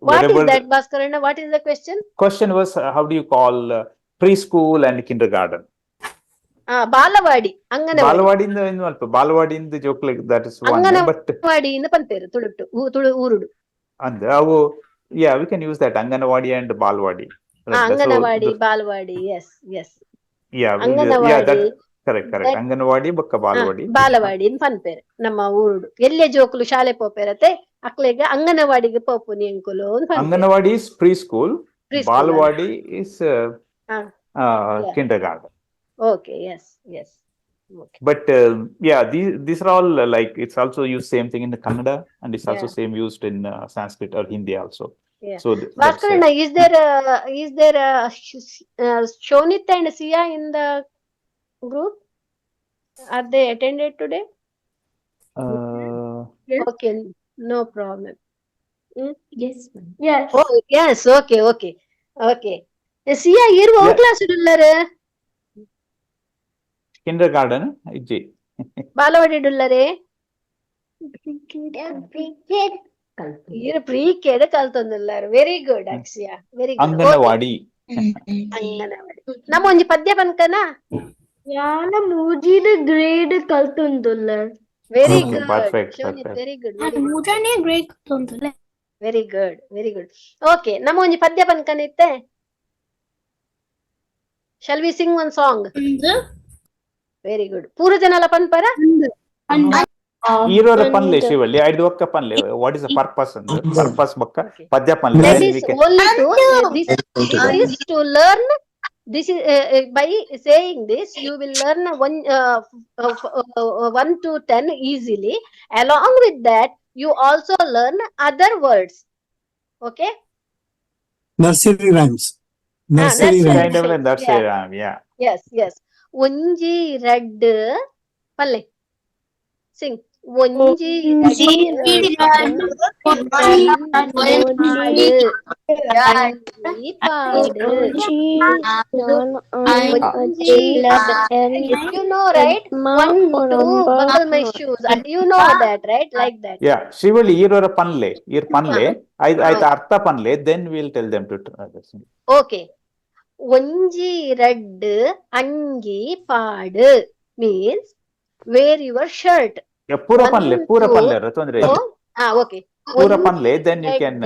[SPEAKER 2] What is
[SPEAKER 3] whatever
[SPEAKER 2] that, Bhaskarana? What is the question?
[SPEAKER 3] question was, how do you call preschool and kindergarten?
[SPEAKER 2] Balwadi anganwadi
[SPEAKER 3] ಬಾಲವಾಡಿಯಿಂದ ಏನು ಅಲ್ಪ ಬಾಲವಾಡಿಯಿಂದ ಜೋಕ್ like that is one but
[SPEAKER 2] ಅಂಗನವಾಡಿಯಿಂದ ಪಂತೇರು ತುಳು ಊರುಡು
[SPEAKER 3] ಅಂದ್ರೆ ಅವು yeah we can use that anganwadi and balwadi
[SPEAKER 2] anganwadi balwadi yes
[SPEAKER 3] yeah
[SPEAKER 2] anganwadi
[SPEAKER 3] correct anganwadi ಬೊಕ್ಕ
[SPEAKER 2] ಬಾಲವಾಡಿ ಪನ್ಪೇರು ನಮ್ಮ ಊರುಡು ಎಲ್ಲೆ ಜೋಕುಲು ಶಾಲೆ ಪೋಪೇರತೆ ಅಕ್ಲೆಗೆ ಅಂಗನವಾಡಿಗೆ ಪೋಪುನಿ ಅಂಕುಲು
[SPEAKER 3] anganwadi is preschool. Balwadi is kindergarten.
[SPEAKER 2] Okay, yes. Okay.
[SPEAKER 3] But yeah, these are all like it's also used same thing in the Kannada and it's also same used in Sanskrit or Hindi also.
[SPEAKER 2] Yeah.
[SPEAKER 3] So
[SPEAKER 2] Bhaskarana, is there Shonit and Sia in the group? Are they attended today? Okay, no problem.
[SPEAKER 5] Yes.
[SPEAKER 6] Yes.
[SPEAKER 2] Oh yes, okay. Sia, iru
[SPEAKER 3] Yeah.
[SPEAKER 2] class idullare?
[SPEAKER 3] kindergarten ijji
[SPEAKER 2] balwadi ಇಡುಲ್ಲರೆ ಇರು ಪ್ರೀ-ಕೆಡ್ ಕಲ್ತೊಂದುಲ್ಲಾರು. Very good Akshaya, very good.
[SPEAKER 3] Anganwadi
[SPEAKER 2] anganwadi ನಮ್ಮ ಒಂಜಿ ಪದ್ಯ ಪನ್ಕನ
[SPEAKER 1] ಯಾನ ಮೂಜಿದ ಗ್ರೇಡ್ ಕಲ್ತೊಂದುಲ್ಲ.
[SPEAKER 2] Very
[SPEAKER 3] Okay,
[SPEAKER 2] good
[SPEAKER 3] perfect.
[SPEAKER 2] Very good
[SPEAKER 5] Mujane grade kaltondu ulle.
[SPEAKER 2] Very good. Okay, ನಮ್ಮ ಒಂಜಿ ಪದ್ಯ ಪನ್ಕನ ಇತ್ತೆ. Shall we sing one song? Very good. ಪೂರ ಜನ ಎಲ್ಲ ಪನ್ಪರ
[SPEAKER 3] ಈರೋರ ಪನ್ಲೆ ಶಿವಳ್ಳಿ ಐದು ಒಕ್ಕ ಪನ್ಲೆ ವಾಟ್ ಇಸ್ ದ ಪರ್ಪಸ್ ಅಂದ್ರೆ ಪರ್ಪಸ್ ಬೊಕ್ಕ ಪದ್ಯ ಪನ್ಲೆ
[SPEAKER 2] that is only this is to learn. This is by saying this you will learn 1 to 10 easily. Along with that you also learn other words. Okay,
[SPEAKER 4] Nursery rhymes. Nursery
[SPEAKER 2] nursery
[SPEAKER 4] rhymes.
[SPEAKER 3] Kind of
[SPEAKER 2] rhymes.
[SPEAKER 3] that's
[SPEAKER 2] Yeah.
[SPEAKER 3] yeah.
[SPEAKER 2] Yes. Onji red palle. Sing. Onji red paadu. Angi paadu. Onji. You know, right? 1, 2, buckle my shoes. You know that, right? Like that.
[SPEAKER 3] Yeah, Shreevalli, you're a panle. You're panle. I artha panle. Then we'll tell them to.
[SPEAKER 2] Okay. Onji red angi paadu means wear your shirt.
[SPEAKER 3] Yeah, pura
[SPEAKER 2] 1,
[SPEAKER 3] panle.
[SPEAKER 2] 2. Okay.
[SPEAKER 3] Pura panle. Then you can.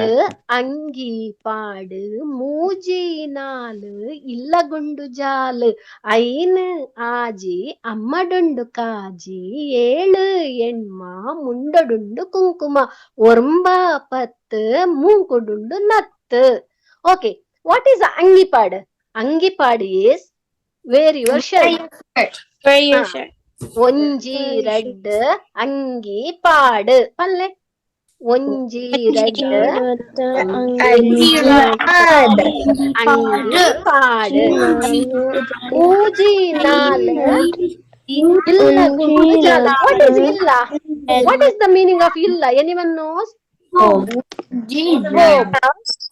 [SPEAKER 2] ಅಂಗಿ ಪಾಡು ಮೂಜಿ ನಾಲು ಇಲ್ಲಗುಂಡು ಜಾಲು ಐನು ಆಜಿ ಅಮ್ಮಡುಂಡು ಕಾಜಿ ಏಳು ಎಣ್ಮ ಮುಂಡಡುಂಡು ಕುಂಕುಮ ಒರ್ಂಬ ಪತ್ತು ಮೂಂಕುಡುಂಡು ನತ್ತು. Okay, what is ಅಂಗಿಪಾಡು? ಅಂಗಿಪಾಡು is wear your shirt.
[SPEAKER 5] Wear your shirt.
[SPEAKER 2] ಒಂಜಿ ರೆಡ್ ಅಂಗಿ ಪಾಡು ಪಲ್ಲೆ. ಒಂಜಿ ರೆಡ್ ಅಂಗಿ ಪಾಡು. ಊಜಿ ನಾಲ್ ಇಲ್ಲ ಗುಂಡು ಜಾಲ್. What is illa? What is the meaning of illa? Anyone knows? Home.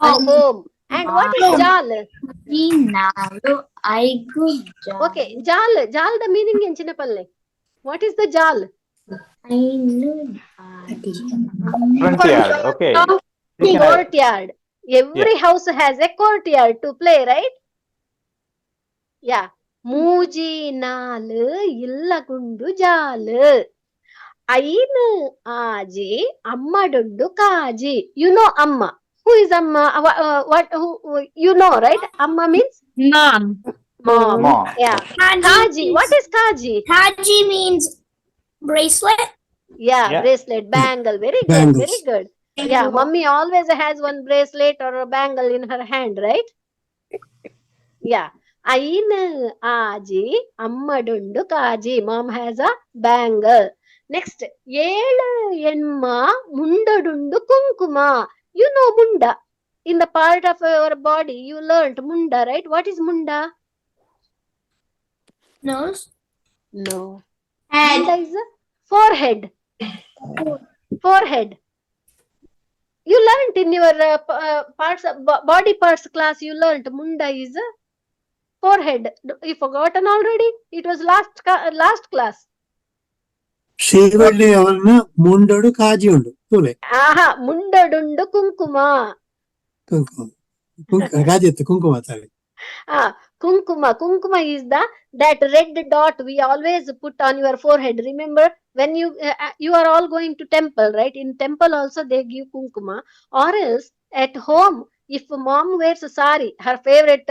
[SPEAKER 2] Home. And what is jal? Okay, jal the meaning in Chinapalle. What is the jal?
[SPEAKER 3] Front yard. Okay.
[SPEAKER 2] Courtyard. Every house has a courtyard to play, right? Yeah. ಮೂಜಿ ನಾಲು ಇಲ್ಲ ಗುಂಡು ಜಾಲು ಐನು ಆಜಿ ಅಮ್ಮಡುಂಡು ಕಾಜಿ. You know amma. Who is amma? You know, right? Amma means
[SPEAKER 7] Mom.
[SPEAKER 2] Yeah. Kaji. What is kaji?
[SPEAKER 5] Kaji means bracelet.
[SPEAKER 2] Yeah, bracelet, bangle. Very good.
[SPEAKER 4] Bangles.
[SPEAKER 2] Very good. Yeah, mummy always has one bracelet or a bangle in her hand, right? Yeah. Ainu aji ammadundu kaji. Mom has a bangle. Next, ಏಳು ಎಣ್ಮ ಮುಂಡಡುಂಡು ಕುಂಕುಮ. You know munda. In the part of your body, you learnt munda, right? What is munda?
[SPEAKER 5] Nose.
[SPEAKER 2] No. Munda is a forehead. Forehead. You learnt in your parts, body parts class, you learnt munda is a forehead. You forgotten already? It was last class.
[SPEAKER 4] Shreevalli avarna mundodu kaji undu. Tule.
[SPEAKER 2] Aha, mundadundu kunkuma.
[SPEAKER 4] Kaji ettu kunkuma tali.
[SPEAKER 2] Kunkuma. Kunkuma is that red dot we always put on your forehead. Remember when you are all going to temple, right? In temple also they give kunkuma. Or else at home, if mom wears a sari, her favorite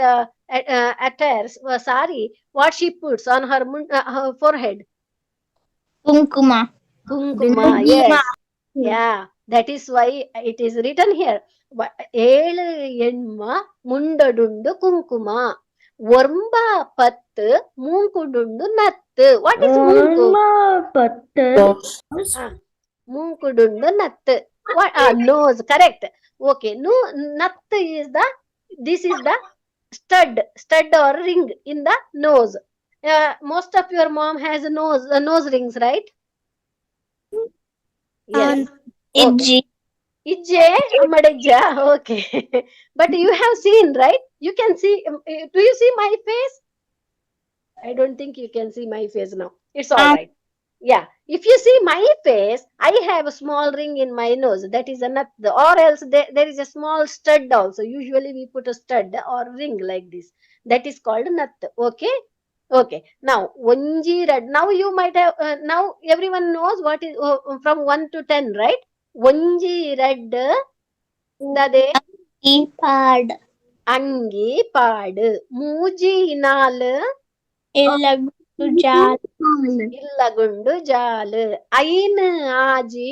[SPEAKER 2] attire sari, what she puts on her forehead?
[SPEAKER 7] Kunkuma.
[SPEAKER 2] Yes. Yeah, that is why it is written here. ಏಳು ಎಣ್ಮ ಮುಂಡಡುಂಡು ಕುಂಕುಮ ಒರ್ಂಬ ಪತ್ತು ಮೂಂಕುಡುಂಡು ನತ್ತು. What is munku? Munkudundo nattu. What? Nose. Correct. Okay. No, nattu is this is the stud or ring in the nose. Most of your mom has nose rings, right? Yes.
[SPEAKER 7] Ijji.
[SPEAKER 2] Ijje, amadejja. Okay. But you have seen, right? You can see. Do you see my face? I don't think you can see my face now. It's all right. Yeah. If you see my face, I have a small ring in my nose. That is a nut. Or else there is a small stud also. Usually we put a stud or ring like this. That is called nut. Okay. Okay. Now, onji red. Now you might have. Now everyone knows what is from 1 to 10, right? ಒಂಜಿ red ದದೆ
[SPEAKER 7] ಪಾಡ್
[SPEAKER 2] ಅಂಗಿ ಪಾಡು ಮೂಜಿ ನಾಲ್ ಇಲ್ಲಗುಂಡು ಜಾಲು ಐನು ಆಜಿ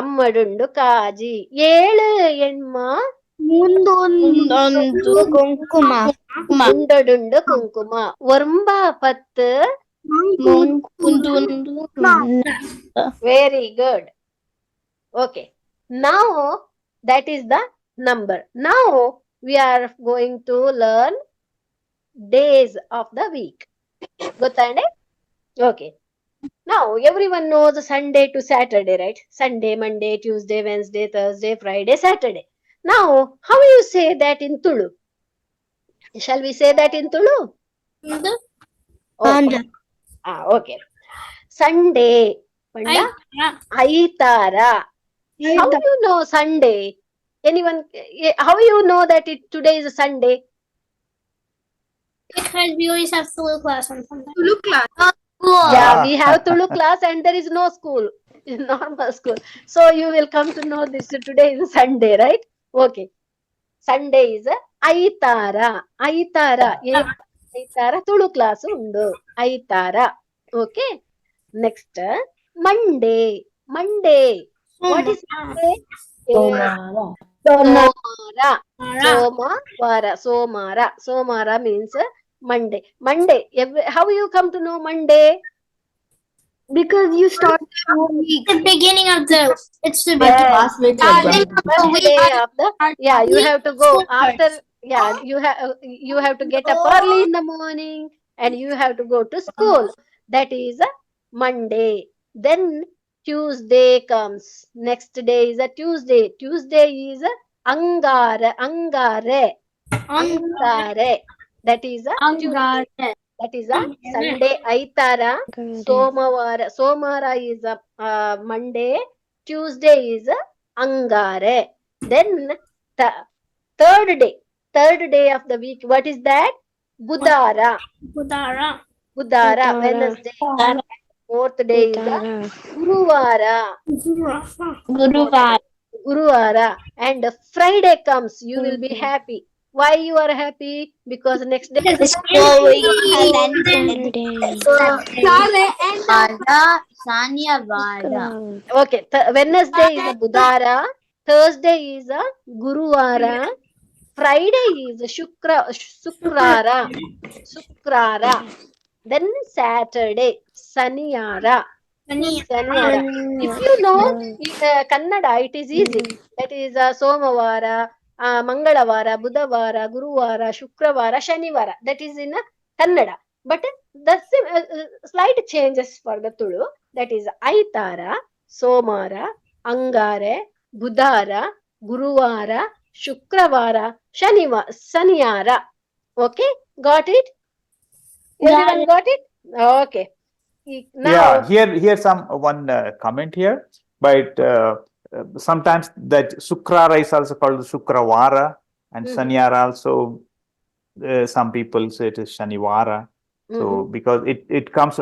[SPEAKER 2] ಅಮ್ಮಡುಂಡು ಕಾಜಿ ಏಳು ಎಣ್ಮ
[SPEAKER 7] ಮುಂದೊಂದು ಕುಂಕುಮ
[SPEAKER 2] ಮುಂಡಡುಂಡು ಕುಂಕುಮ ಒರ್ಂಬ ಪತ್ತು Very good. Okay. Now That is the number. Now we are going to learn days of the week. Gottande? Okay. Now everyone knows Sunday to Saturday, right? Sunday, Monday, Tuesday, Wednesday, Thursday, Friday, Saturday. Now, how you say that in Tulu? Shall we say that in Tulu? Okay. Okay. Sunday. Panda? Aitara. How you know Sunday? Anyone? How you know that today is a Sunday?
[SPEAKER 5] Because we always have Tulu class on Sunday.
[SPEAKER 6] Tulu class.
[SPEAKER 2] Yeah, we have Tulu class and there is no school. It's normal school. So you will come to know this today is Sunday, right? Okay. Sunday is Aitara. Aitara. Aitara Tulu class undu. Aitara. Okay. Next, Monday. Monday. What is Monday? Somara. Somara. Somara. Somara means Monday. Monday. How you come to know Monday?
[SPEAKER 1] Because you start the whole week.
[SPEAKER 5] The beginning of the. It's the
[SPEAKER 2] Yes.
[SPEAKER 5] beginning
[SPEAKER 2] First day of the. Yeah, you have to go after. Yeah, you have to get up early in the morning and you have to go to school. That is Monday. Then Tuesday comes. Next day is a Tuesday. Tuesday is Angare. Angare. Angare. That is a Tuesday. That is a Sunday. Aitara. Somavara. Somara is a Monday. Tuesday is Angare. Then third day. Third day of the week. What is that? Budara.
[SPEAKER 5] Budara.
[SPEAKER 2] Budara. Wednesday. Fourth day is Guruvara.
[SPEAKER 7] Guruvara.
[SPEAKER 2] Guruvara. And Friday comes. You will be happy. Why you are happy? Because next day is
[SPEAKER 7] School week has ended.
[SPEAKER 2] Okay. Wednesday is a Budara. Thursday is a Guruvara. Friday is a Sukrara. Then Saturday, Saniyara. Saniyara. If you know Kannada, it is easy. That is Somavara, Mangalavara, Budavara, Guruvara, Shukravara, Shanivara. That is in Kannada. But the slight changes for the Tulu. That is Aitara, Somara, Angare, Budara, Guruvara, Shukravara, Saniyara. Okay, got it? Everyone got it? Okay. Now,
[SPEAKER 3] here some one comment here, but sometimes that Sukrara is also called Shukravara and Saniyara also. Some people say it is Shanivara. So because it comes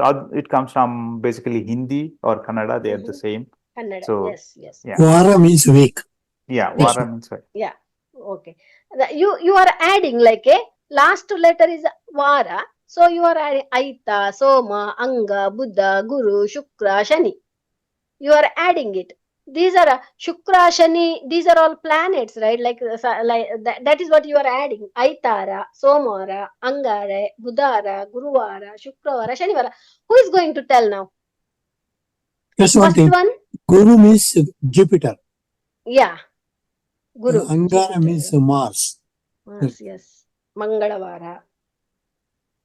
[SPEAKER 3] from basically Hindi or Kannada, they are the same.
[SPEAKER 2] Kannada.
[SPEAKER 3] So
[SPEAKER 2] Yes.
[SPEAKER 3] yeah.
[SPEAKER 4] Vara means week.
[SPEAKER 3] Yeah, Vara means week.
[SPEAKER 2] Yeah. Okay. You are adding like a last letter is Vara. So you are adding Aita, Soma, Anga, Buddha, Guru, Shukra, Shani. You are adding it. These are Shukra, Shani. These are all planets, right? Like that is what you are adding. Aitara, Somara, Angare, Budara, Guruvara, Shukravara, Shanivara. Who is going to tell now?
[SPEAKER 4] Just
[SPEAKER 2] First one.
[SPEAKER 4] Guru means Jupiter.
[SPEAKER 2] Yeah. Guru.
[SPEAKER 4] Angara means Mars.
[SPEAKER 2] Yes. Mangalavara.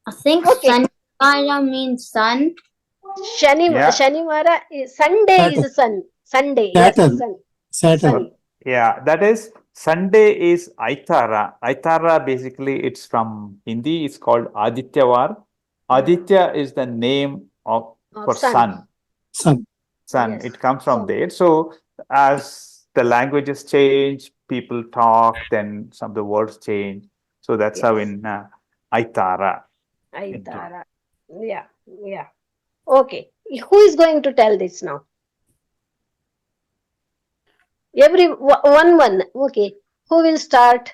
[SPEAKER 7] I think Sanivara means sun.
[SPEAKER 2] Shanivara is Sunday.
[SPEAKER 4] Saturn.
[SPEAKER 2] Is sun. Sunday.
[SPEAKER 4] Saturn.
[SPEAKER 2] Yes, sun.
[SPEAKER 4] Saturn.
[SPEAKER 3] Yeah, that is Sunday is Aitara. Aitara basically it's from Hindi. It's called Adityavar. Aditya is the name for sun.
[SPEAKER 4] Sun.
[SPEAKER 2] Yes.
[SPEAKER 3] It comes from there. So as the languages change, people talk, then some of the words change. So that's how in Aitara.
[SPEAKER 2] Aitara. Yeah. Okay. Who is going to tell this now? One. Okay. Who will start?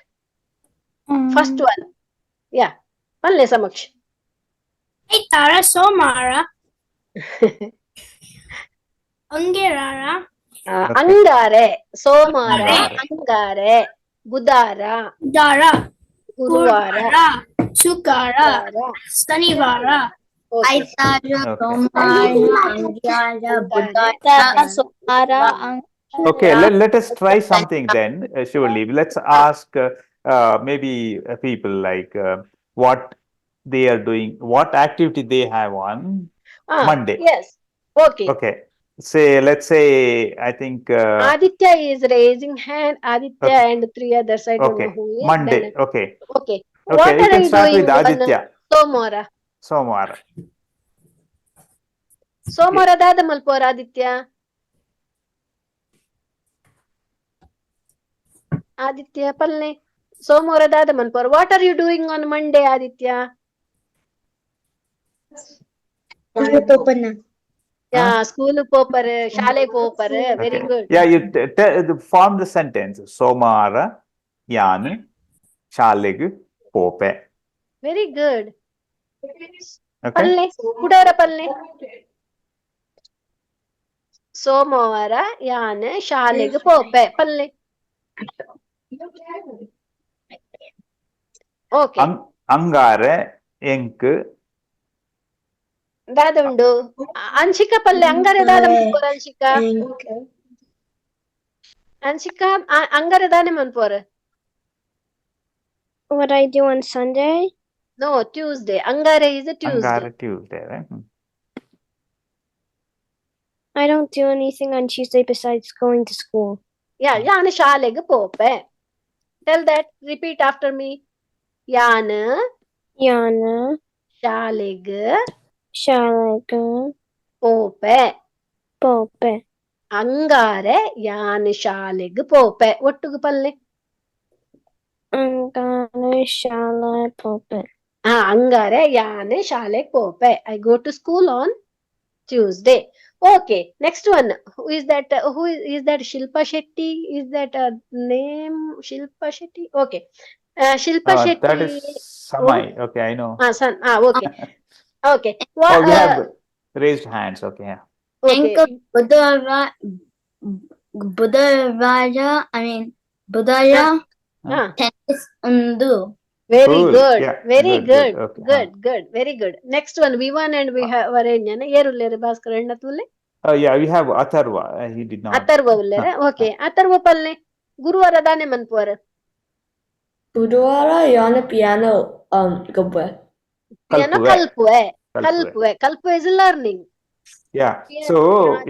[SPEAKER 2] First one. Yeah. Palle Samaksh.
[SPEAKER 5] Aitara, Somara. Angirara.
[SPEAKER 2] Angare. Somara. Angare. Budara.
[SPEAKER 5] Dara.
[SPEAKER 2] Guruvara.
[SPEAKER 5] Sukara. Sanivara.
[SPEAKER 7] Aitara, Somara, Angara, Budara, Somara,
[SPEAKER 3] Okay, let us try something then, Shreevalli. Let's ask maybe people like what they are doing, what activity they have on Monday.
[SPEAKER 2] Yes. Okay.
[SPEAKER 3] Okay. Say, let's say, I think,
[SPEAKER 2] Aditya is raising hand. Aditya
[SPEAKER 3] Okay.
[SPEAKER 2] and three others. I don't know
[SPEAKER 3] okay,
[SPEAKER 2] who is.
[SPEAKER 3] Monday.
[SPEAKER 2] Then,
[SPEAKER 3] Okay.
[SPEAKER 2] okay.
[SPEAKER 3] Okay,
[SPEAKER 2] What
[SPEAKER 3] you
[SPEAKER 2] are
[SPEAKER 3] can
[SPEAKER 2] you
[SPEAKER 3] start
[SPEAKER 2] doing
[SPEAKER 3] with
[SPEAKER 2] on
[SPEAKER 3] Aditya.
[SPEAKER 2] Somara?
[SPEAKER 3] Somara.
[SPEAKER 2] Somara dada malpor Aditya. Aditya palne. Somara dada malpor. What are you doing on Monday, Aditya? Yeah, school popper, shale popper. Very
[SPEAKER 3] Okay.
[SPEAKER 2] good.
[SPEAKER 3] Yeah, you form the sentence. Somara, Yan, Shaleg, Pope.
[SPEAKER 2] Very good.
[SPEAKER 3] Okay.
[SPEAKER 2] Palne. Kudara palne. ಸೋಮವಾರ ಯಾನ್ ಶಾಲೆಗೆ ಪೋಪೆ ಪಲ್ಲೆ. Okay.
[SPEAKER 3] ಅಂಗಾರೆ ಎಂಕ್
[SPEAKER 2] ದಾದುಂಡು ಅಂಶಿಕ ಪಲ್ಲೆ ಅಂಗಾರೆ ದಾದ ಮನ್ಪೋರ ಅಂಶಿಕ. ಅಂಶಿಕ ಅಂಗಾರೆ ದಾನೆ ಮನ್ಪೋರ.
[SPEAKER 1] What I do on Sunday?
[SPEAKER 2] No, Tuesday. Angare is a Tuesday.
[SPEAKER 3] Angare Tuesday, right?
[SPEAKER 1] I don't do anything on Tuesday besides going to school.
[SPEAKER 2] Yeah, ಯಾನ್ ಶಾಲೆಗೆ ಪೋಪೆ. Tell that. Repeat after me. ಯಾನ್
[SPEAKER 1] Yana,
[SPEAKER 2] ಶಾಲೆಗೆ
[SPEAKER 1] Shalaga,
[SPEAKER 2] ಪೋಪೆ.
[SPEAKER 1] Pope,
[SPEAKER 2] ಅಂಗಾರೆ ಯಾನ್ ಶಾಲೆಗೆ ಪೋಪೆ. ಒಟ್ಟುಗು ಪಲ್ಲೆ.
[SPEAKER 1] Angana, Shala, Pope.
[SPEAKER 2] Angare ಯಾನ್ ಶಾಲೆಗೆ ಪೋಪೆ. I go to school on Tuesday. Okay, next one. Who is that? Who is that? Shilpa Shetty? Is that a name? Shilpa Shetty? Okay. Shilpa Shetty.
[SPEAKER 3] That is Samai. Okay, I know.
[SPEAKER 2] Son. Okay. Okay.
[SPEAKER 3] Oh, we have raised hands. Okay, yeah.
[SPEAKER 2] Okay.
[SPEAKER 7] Budaya tennis undu.
[SPEAKER 2] Very
[SPEAKER 3] Cool.
[SPEAKER 2] good.
[SPEAKER 3] Yeah,
[SPEAKER 2] Very good.
[SPEAKER 3] Okay,
[SPEAKER 2] Good. Very good. Next one. Vivan and Varenya. Yeru lere Bhaskar enna tule.
[SPEAKER 3] Yeah, we have Atharva. He did not.
[SPEAKER 2] Atharva ullere. Okay. Atharva palle. Guruvara dane manpor.
[SPEAKER 8] Budwara yana piano gobwe.
[SPEAKER 2] Piano kalpue. Kalpue is learning.
[SPEAKER 3] Yeah. So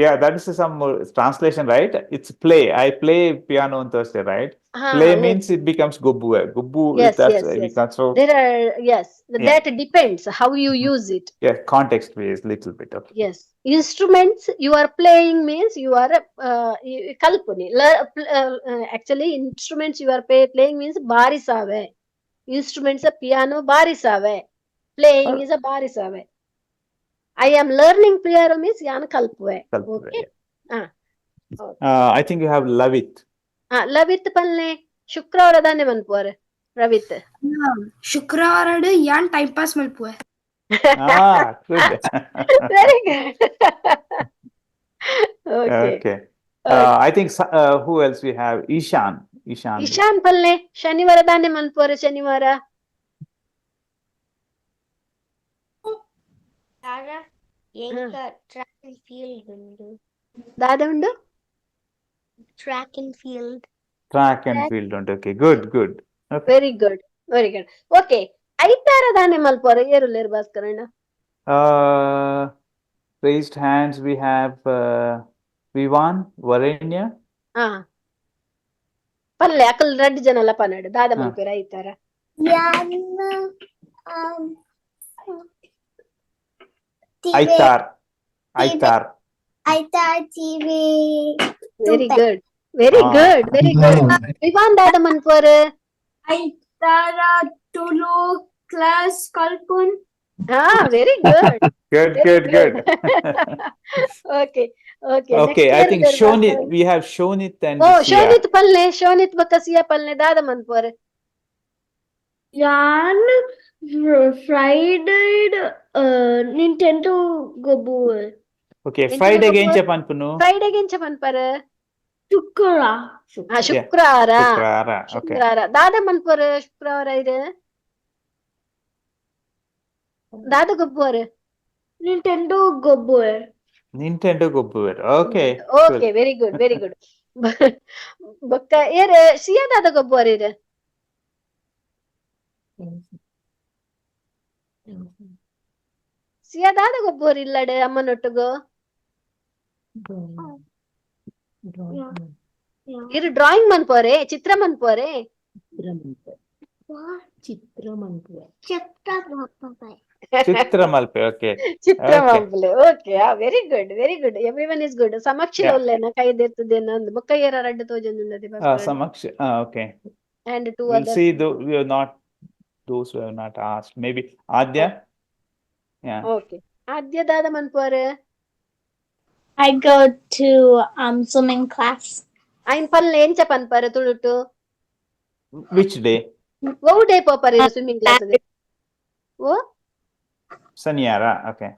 [SPEAKER 3] yeah, that is some translation, right? It's play. I play piano on Thursday, right? Play means it becomes gubbu. Gubbu.
[SPEAKER 2] Yes.
[SPEAKER 3] So
[SPEAKER 2] There are that depends how you use it.
[SPEAKER 3] Yeah, context based little bit. Okay.
[SPEAKER 2] Yes. Instruments you are playing means you are kalpuni. Actually, instruments you are playing means barisave. Instruments a piano barisave. Playing is a barisave. I am learning piano means yan kalpue. Okay.
[SPEAKER 3] Yeah. I think you have Lavit.
[SPEAKER 2] Lavit palle ಶುಕ್ರವಾರ ದಾನೆ ಮನ್ಪುವರೆ ರವಿತ್.
[SPEAKER 5] ಶುಕ್ರವಾರ ಯಾನ್ time pass ಮಲ್ಪುವೆ.
[SPEAKER 3] Good.
[SPEAKER 2] Very good. Okay.
[SPEAKER 3] I think who else we have? Ishan
[SPEAKER 2] palle ಶನಿವಾರ ದಾನೆ ಮನ್ಪುವರೆ ಶನಿವಾರ.
[SPEAKER 7] Track and field undu.
[SPEAKER 2] ದಾದ ಉಂಡು
[SPEAKER 7] Track and field.
[SPEAKER 3] ಉಂಟು. Okay, good. Okay.
[SPEAKER 2] Very good. Okay. ಐತಾರ ದಾನೆ ಮಲ್ಪುವರೆ ಏರುಲೇರು ಭಾಸ್ಕರಣ್ಣ.
[SPEAKER 3] Raised hands we have Vivan, Varenya.
[SPEAKER 2] ಪಲ್ಲೆ ಅಕಲ್ 2 ಜನ ಅಲ್ಲ ಪನ್ನಡ ದಾದ ಮಲ್ಪುವರೆ ಐತಾರ.
[SPEAKER 3] Aitar.
[SPEAKER 7] TV.
[SPEAKER 2] Very good. Vivan ದಾದ ಮನ್ಪುವರೆ.
[SPEAKER 6] Aitara Tulu class kalpun.
[SPEAKER 2] Very good.
[SPEAKER 3] Good.
[SPEAKER 2] Okay.
[SPEAKER 3] Okay, I think Shonit. We have Shonit and
[SPEAKER 2] Shonit palle. Shonit bakasiya palle dada manpore.
[SPEAKER 1] Yan Friday Nintendo gobu.
[SPEAKER 3] Okay, Friday gencha panpunu.
[SPEAKER 1] Shukra.
[SPEAKER 2] Shukrara.
[SPEAKER 3] Okay.
[SPEAKER 2] Dada manpore shukrara ide. Dada gobbore.
[SPEAKER 1] Nintendo gobu.
[SPEAKER 3] Okay.
[SPEAKER 2] Okay, very good. ಬೊಕ್ಕ ಏರ್ ಸಿಯಾದಾದ ಗೊಬ್ಬರ ಸಿಯಾದಾದ ಗೊಬ್ಬರ ಇಲ್ಲಡೆ ಅಮ್ಮನೊಟ್ಟಿಗೋ ಇರು drawing ಮನ್ಪೋರೆ ಚಿತ್ರ ಮನ್ಪೋರೆ
[SPEAKER 3] ಚಿತ್ರ ಮಲ್ಪೆ ಓಕೆ
[SPEAKER 2] ಚಿತ್ರ
[SPEAKER 3] Okay.
[SPEAKER 2] ಮಲ್ಪಲೆ okay very good everyone is good ಸಮಕ್ಷಿಲ
[SPEAKER 3] Yeah.
[SPEAKER 2] ಒಲ್ಲೆನ ಕೈದೆತ್ತದೇನ ಒಂದು ಬೊಕ್ಕ ಏರ ರಡ್ಡು ತೋಜೊಂದುಂಡದೆ
[SPEAKER 3] Samaksh, okay.
[SPEAKER 2] and two
[SPEAKER 3] We'll
[SPEAKER 2] others.
[SPEAKER 3] see we have not, those who have not asked. Maybe Adya? Yeah.
[SPEAKER 2] Okay. ಆದ್ಯದಾದ ಮನ್ಪೋರೆ
[SPEAKER 7] I go to swimming class.
[SPEAKER 2] ಐನ್ ಪಲ್ಲೆ ಎಂಚ ಪನ್ಪರೆ ತುಳುಟು
[SPEAKER 3] Which day?
[SPEAKER 2] ಓ day ಪೋಪರೆ ಸ್ವಿಮ್ಮಿಂಗ್ ಕ್ಲಾಸ್ ಓ
[SPEAKER 3] Sanyara, okay.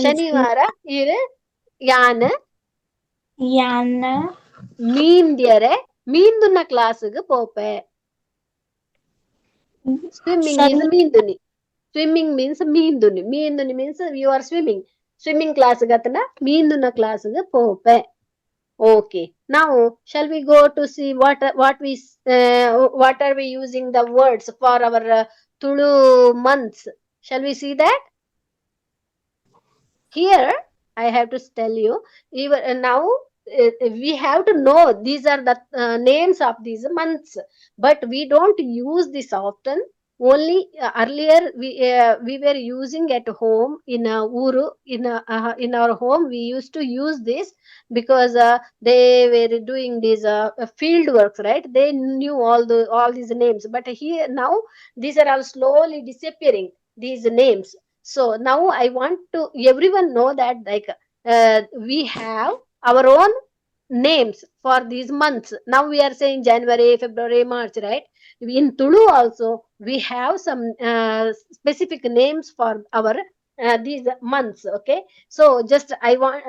[SPEAKER 2] ಶನಿವಾರ ಇರು ಯಾನ್
[SPEAKER 7] Yana.
[SPEAKER 2] ಮೀಂದ್ಯರೆ ಮೀಂದುನ ಕ್ಲಾಸ್ಗೆ ಪೋಪೆ ಸ್ವಿಮ್ಮಿಂಗ್ is ಮೀಂದುನಿ ಸ್ವಿಮ್ಮಿಂಗ್ means ಮೀಂದುನಿ means you are swimming class ಗತನ ಮೀಂದುನ ಕ್ಲಾಸ್ಗೆ ಪೋಪೆ okay now shall we go to see what are we using the words for our Tulu months? Shall we see that? Here I have to tell you even now we have to know these are the names of these months, but we don't use this often. Only earlier we were using at home in uru in our home we used to use this because they were doing these field works, right? They knew all these names, but here now these are all slowly disappearing, these names. So now I want to everyone know that like we have our own names for these months. Now we are saying January, February, March, right? In Tulu also we have some specific names for our these months. Okay, so just I want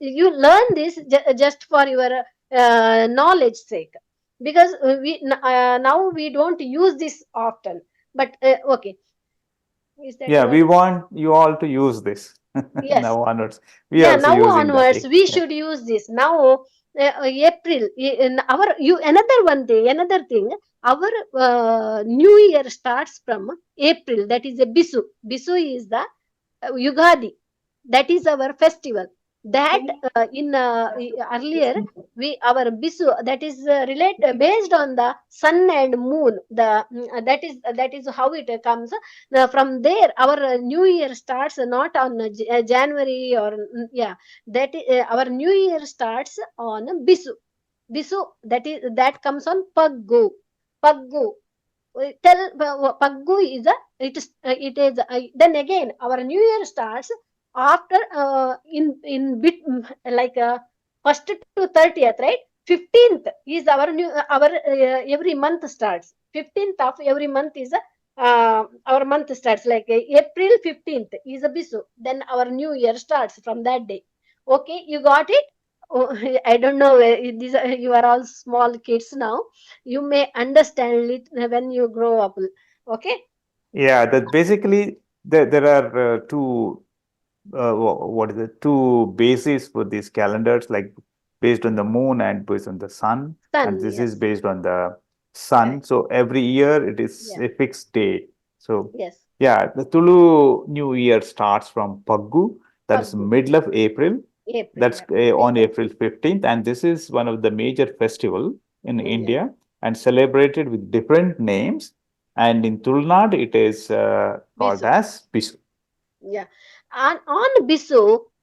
[SPEAKER 2] you learn this just for your knowledge sake, because now we don't use this often, but okay. Is that
[SPEAKER 3] Yeah,
[SPEAKER 2] your-
[SPEAKER 3] we want you all to use this
[SPEAKER 2] Yes.
[SPEAKER 3] now onwards. We
[SPEAKER 2] Yeah,
[SPEAKER 3] also
[SPEAKER 2] now
[SPEAKER 3] using
[SPEAKER 2] onwards
[SPEAKER 3] that.
[SPEAKER 2] we should use this now. April in our another thing our new year starts from April, that is a bisu is the Yugadi, that is our festival that in earlier we our bisu that is based on the sun and moon, that is how it comes. From there our new year starts not on January or yeah, that our new year starts on bisu that comes on paggu. Tell paggu is it is then again our new year starts after in bit like first to 30th, right? 15th is our new our every month starts 15th of every month is our month starts like April 15th is a bisu, then our new year starts from that day. Okay, you got it? Oh, I don't know these you are all small kids now, you may understand it when you grow up. Okay.
[SPEAKER 3] Yeah, that basically there are two what is it, two bases for these calendars, like based on the moon and based on the sun, and this
[SPEAKER 2] Yes.
[SPEAKER 3] is based on the sun.
[SPEAKER 2] Right.
[SPEAKER 3] So every year it is
[SPEAKER 2] Yeah.
[SPEAKER 3] a fixed day. So
[SPEAKER 2] Yes.
[SPEAKER 3] yeah, the Tulu New Year starts from Paggu, that is
[SPEAKER 2] Paggu.
[SPEAKER 3] middle of April.
[SPEAKER 2] April,
[SPEAKER 3] That's
[SPEAKER 2] yeah.
[SPEAKER 3] on April 15th, and this is one of the major festival in
[SPEAKER 2] Yeah.
[SPEAKER 3] India and celebrated with different names. And in Tulnad, it is called
[SPEAKER 2] Bisu.
[SPEAKER 3] as Bisu.
[SPEAKER 2] Yeah. On bisu,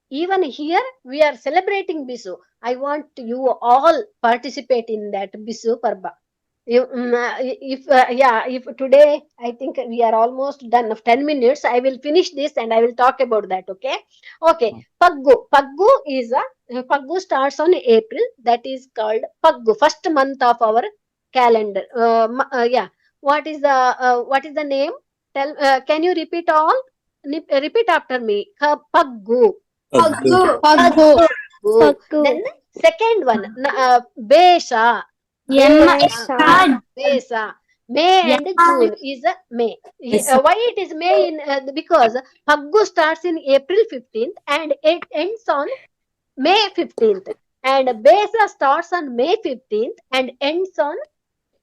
[SPEAKER 2] even here we are celebrating bisu. I want you all participate in that bisu parba. If today I think we are almost done of 10 minutes, I will finish this and I will talk about that. Okay. Paggu is Paggu starts on April, that is called Paggu, first month of our calendar. Yeah, what is the name? Tell can you repeat all? Repeat after me. Paggu.
[SPEAKER 4] Paggu.
[SPEAKER 2] Paggu.
[SPEAKER 7] Paggu.
[SPEAKER 2] Then second one, Besha.
[SPEAKER 7] Yemma.
[SPEAKER 2] Besa. May and June is May. Why it is May? Because Paggu starts in April 15th and it ends on May 15th. And Besa starts on May 15th and ends on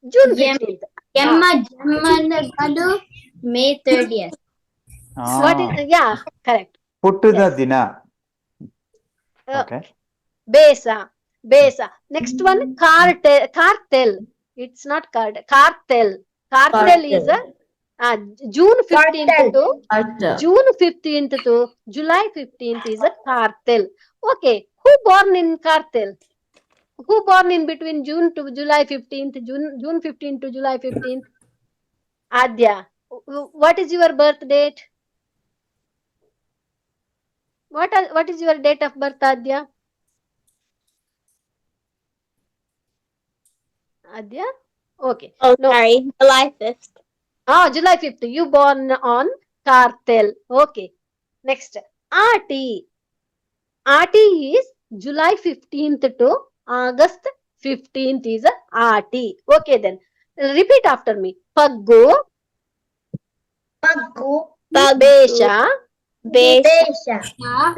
[SPEAKER 2] June 15th.
[SPEAKER 6] Jemmadu, May 30th.
[SPEAKER 2] What is, yeah, correct.
[SPEAKER 3] Puttida
[SPEAKER 2] Yes.
[SPEAKER 3] Dina.
[SPEAKER 2] Uh,
[SPEAKER 3] Okay.
[SPEAKER 2] Besa. Next one, cartel. It's not card. Cartel. Cartel is June 15th to June 15th to July 15th is a cartel. Okay. Who born in cartel? Who born in between June to July 15th? June 15th to July 15th? Adya. What is your birth date? What is your date of birth, Adya? Adya? Okay.
[SPEAKER 7] Oh,
[SPEAKER 2] No.
[SPEAKER 7] sorry. July 5th.
[SPEAKER 2] Oh, July 5th. You born on cartel. Okay. Next. Aarti. Aarti is July 15th to August 15th is Aarti. Okay then. Repeat after me. Paggu. Besha.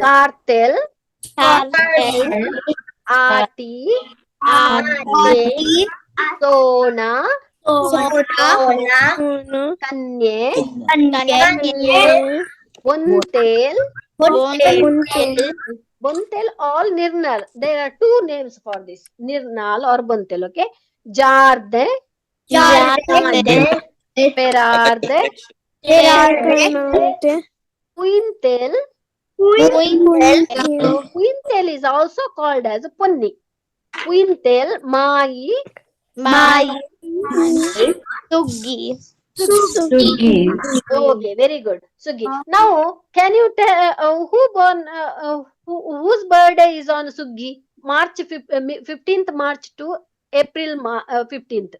[SPEAKER 2] Cartel. Aarti. Sona. Kanye. Buntel. Buntel, all Nirnal. There are two names for this. Nirnal or Buntel, okay? Jarde. Perarde. Quintel. Quintel is also called as Punni. Quintel, Mai.
[SPEAKER 7] Sugi.
[SPEAKER 2] Okay, very good. Sugi. Now, can you tell whose birthday is on Sugi? March 15th March to April 15th.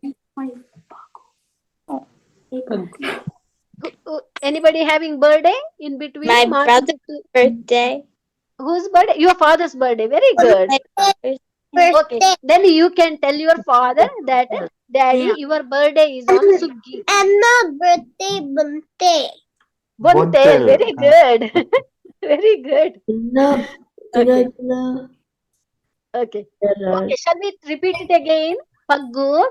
[SPEAKER 2] Anybody having birthday in between?
[SPEAKER 7] My
[SPEAKER 2] March
[SPEAKER 7] brother's
[SPEAKER 2] 15th?
[SPEAKER 7] birthday.
[SPEAKER 2] Whose birthday? Your father's birthday. Very good. Okay. Then you can tell your father that, Daddy, your birthday is on Sugi. Buntel. Very good. Very good. Okay. Okay. Okay. Shall we repeat it again? Paggu.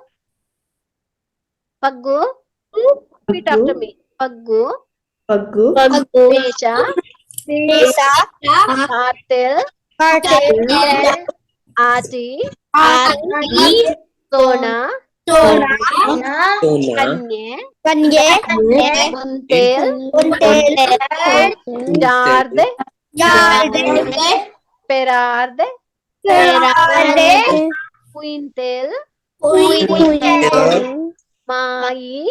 [SPEAKER 2] Repeat after me. Paggu. Besha. Cartel. Aarti. Sona. Kanye. Buntel. Jarde. Perarde. Quintel. Mai.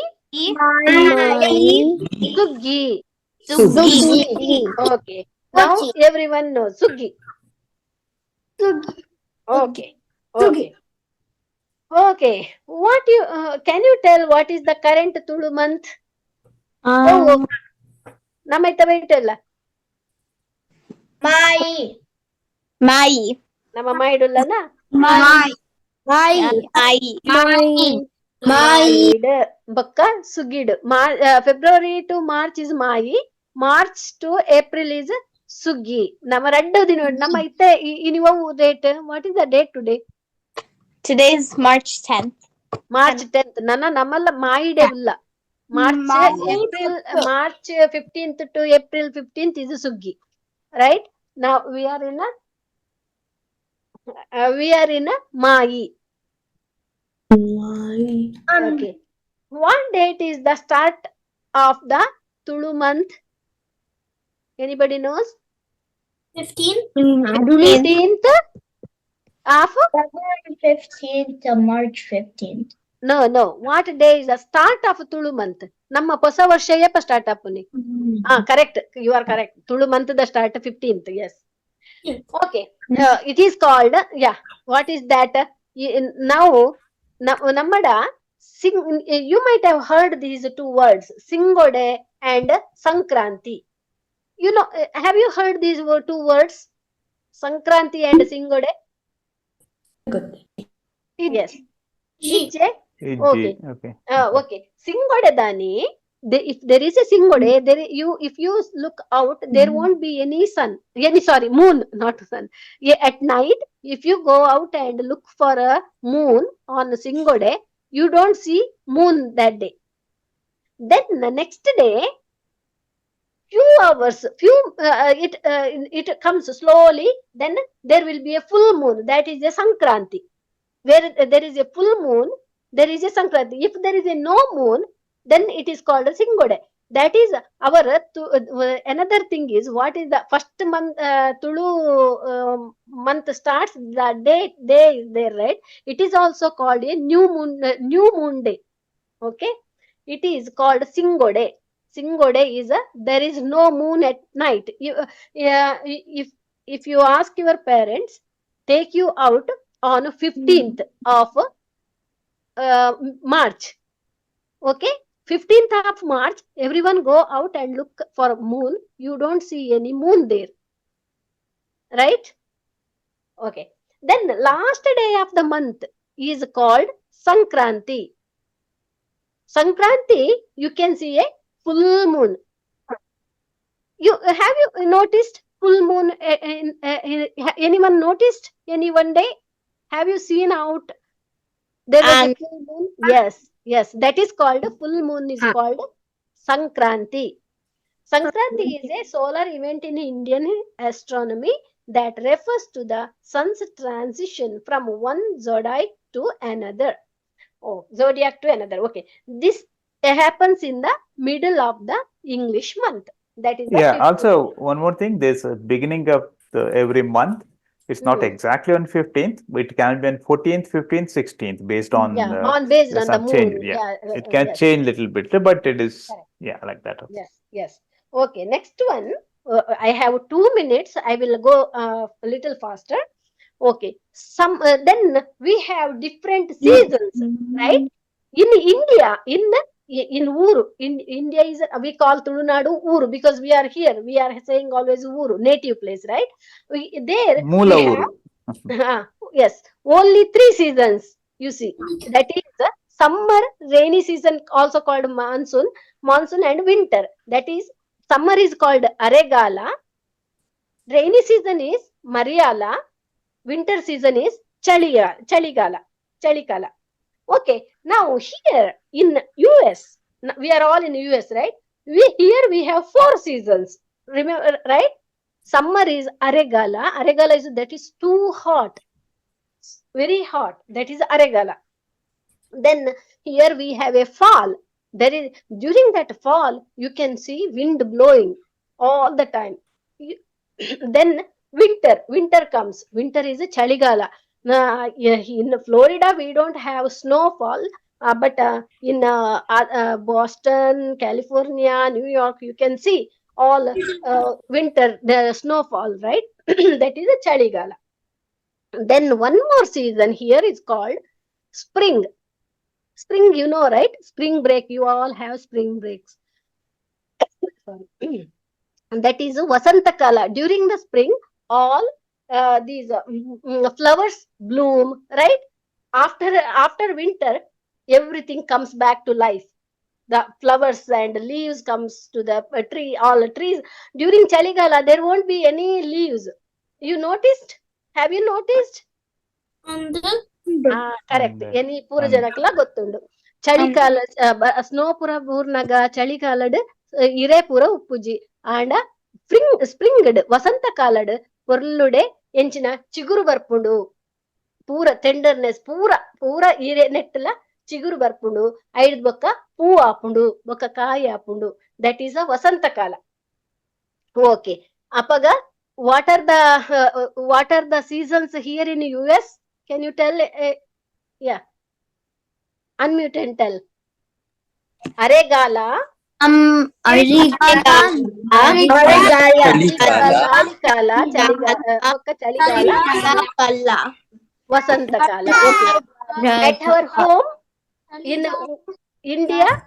[SPEAKER 2] Sugi. Okay. Now everyone knows Sugi. Okay. What you can you tell what is the current Tulu month? Namaita veitella.
[SPEAKER 7] Mai.
[SPEAKER 2] Nama maidullana. Bakka Sugid. February to March is Mai. March to April is Sugi. Nama reddu dinu. Nama itte iniva date. What is the date today?
[SPEAKER 7] Today is March 10th.
[SPEAKER 2] March 10th. Nana namalla Mai day ulla. March 15th to April 15th is Sugi. Right? Now we are in a Mai. Okay. What date is the start of the Tulu month? Anybody knows? 15th of
[SPEAKER 6] February 15th to March 15th.
[SPEAKER 2] No. What day is the start of Tulu month? Namma ಹೊಸ ವರ್ಷ ಯಪ್ಪ start appuni. Correct. You are correct. Tulu month the start 15th. Yes. Okay. It is called, what is that? Now, Namada, you might have heard these two words, Singode and Sankranti. You know, have you heard these two words? Sankranti and Singode? Yes. Okay. Okay. Singode dani, if there is a Singode, if you look out, there won't be any sun, moon, not sun. Yeah, at night, if you go out and look for a moon on Singode, you don't see moon that day. Then the next day, few hours, it comes slowly. Then there will be a full moon. That is a Sankranti. Where there is a full moon, there is a Sankranti. If there is a no moon, then it is called a Singode. That is our another thing is what is the first month Tulu month starts, the day is there, right? It is also called a new moon day. Okay, it is called Singode. Singode is there is no moon at night. If you ask your parents, take you out on 15th of March. Okay, 15th of March, everyone go out and look for moon. You don't see any moon there, right? Okay. Then the last day of the month is called Sankranti. Sankranti, you can see a full moon. Have you noticed full moon? Anyone noticed any one day? Have you seen out? There was a full moon. Yes. That is called full moon. Is called Sankranti. Sankranti is a solar event in Indian astronomy that refers to the sun's transition from one zodiac to another. Zodiac to another. Okay. This happens in the middle of the English month. That is the 15th.
[SPEAKER 3] Also, one more thing, there's a beginning of every month. It's not exactly on 15th, but it can be on 14th, 15th, 16th, based on
[SPEAKER 2] based on the moon.
[SPEAKER 3] Change. It can change little bit, but it is like that.
[SPEAKER 2] Okay. Yes. Okay, next one. I have 2 minutes. I will go a little faster. Okay. Then we have different seasons, right? In India, in Uru, in India is we call Tulunadu Uru because we are here. We are saying always Uru, native place, right?
[SPEAKER 3] Mula Uru.
[SPEAKER 2] Yes, only 3 seasons. You see, that is the summer, rainy season, also called monsoon and winter. That is, summer is called Aregala, rainy season is Mariala, winter season is Chaligala. Okay, now here in US, we are all in US, right? We have 4 seasons. Remember, right? Summer is Aregala. Aregala is too hot, very hot. That is Aregala. Then here we have a fall. During that fall, you can see wind blowing all the time. Then winter comes. Winter is a Chaligala. In Florida, we don't have snowfall, but in Boston, California, New York, you can see all winter, the snowfall, right? That is a Chaligala. Then one more season here is called spring. Spring, you know, right? Spring break. You all have spring breaks. Sorry. That is Vasantakala. During the spring, all these flowers bloom, right? After winter, everything comes back to life. The flowers and leaves comes to the tree, all trees. During Chaligala, there won't be any leaves. You noticed? Have you noticed? Correct. Any pura janakla gottundu. Chaligala, snow pura purnaga Chaligalad ire pura uppuji. And springed Vasanta kalad porlude enchina chiguru barpundu. Pura tenderness, pura ire netla chiguru barpundu. Aid boka poo apundu, boka kai apundu. That is a Vasanta kala. Okay. Apaga, what are the seasons here in US? Can you tell? Yeah. Unmute and tell. Aregala. Chaligala. Vasantakala. Okay. At our home in India,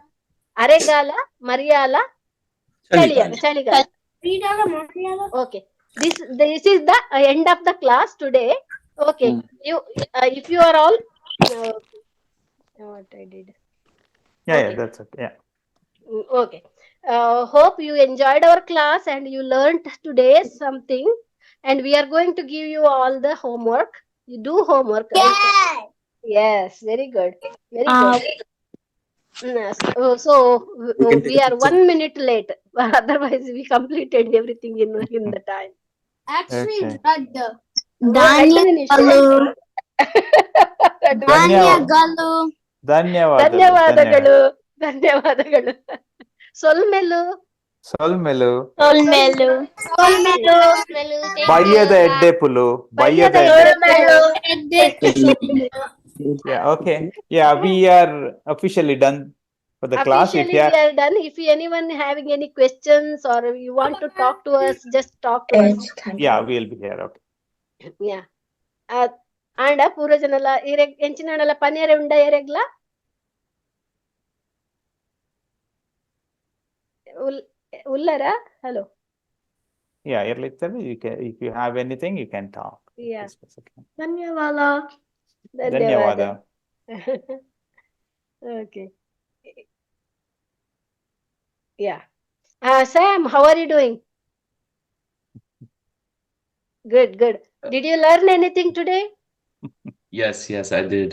[SPEAKER 2] Aregala, Mariala, Chaligala. Okay. This is the end of the class today. Okay. If you are all what I did.
[SPEAKER 3] Yeah, that's okay. Yeah.
[SPEAKER 2] Okay. Hope you enjoyed our class and you learned today something. And we are going to give you all the homework. You do homework. Yes, very good. Very good. Yes. So we are 1 minute late. Otherwise, we completed everything in the time.
[SPEAKER 6] Actually,
[SPEAKER 3] Okay.
[SPEAKER 6] red.
[SPEAKER 2] Red finish. Red
[SPEAKER 3] ಧನ್ಯವಾದ ಧನ್ಯವಾದಗಳು
[SPEAKER 2] ಧನ್ಯವಾದಗಳು ಸೊಲ್ಮೆಲು
[SPEAKER 3] ಸೊಲ್ಮೆಲು
[SPEAKER 7] Solmelu.
[SPEAKER 3] ಬಯ್ಯದ ಎಡ್ಡೆಪುಲು
[SPEAKER 2] ಬಯ್ಯದ
[SPEAKER 3] ಎಡ್ಡೆ Yeah, okay. Yeah, we are officially done for the class. If
[SPEAKER 2] Officially,
[SPEAKER 3] you
[SPEAKER 2] we
[SPEAKER 3] are,
[SPEAKER 2] are done. If anyone having any questions or you want to talk to us, just talk to us.
[SPEAKER 3] yeah, we'll be here. Okay.
[SPEAKER 2] Yeah. And పూర్వజనల ఎంచినల పనియర ఉండ ఎరెగ్లా ఉల్లరా hello.
[SPEAKER 3] Yeah, early you can, if you have anything, you can talk.
[SPEAKER 2] Yeah.
[SPEAKER 6] ಧನ್ಯವಾದ.
[SPEAKER 2] ಧನ್ಯವಾದ. Okay. Yeah. Sam, how are you doing? Good, good. Did you learn anything today?
[SPEAKER 9] Yes, I did.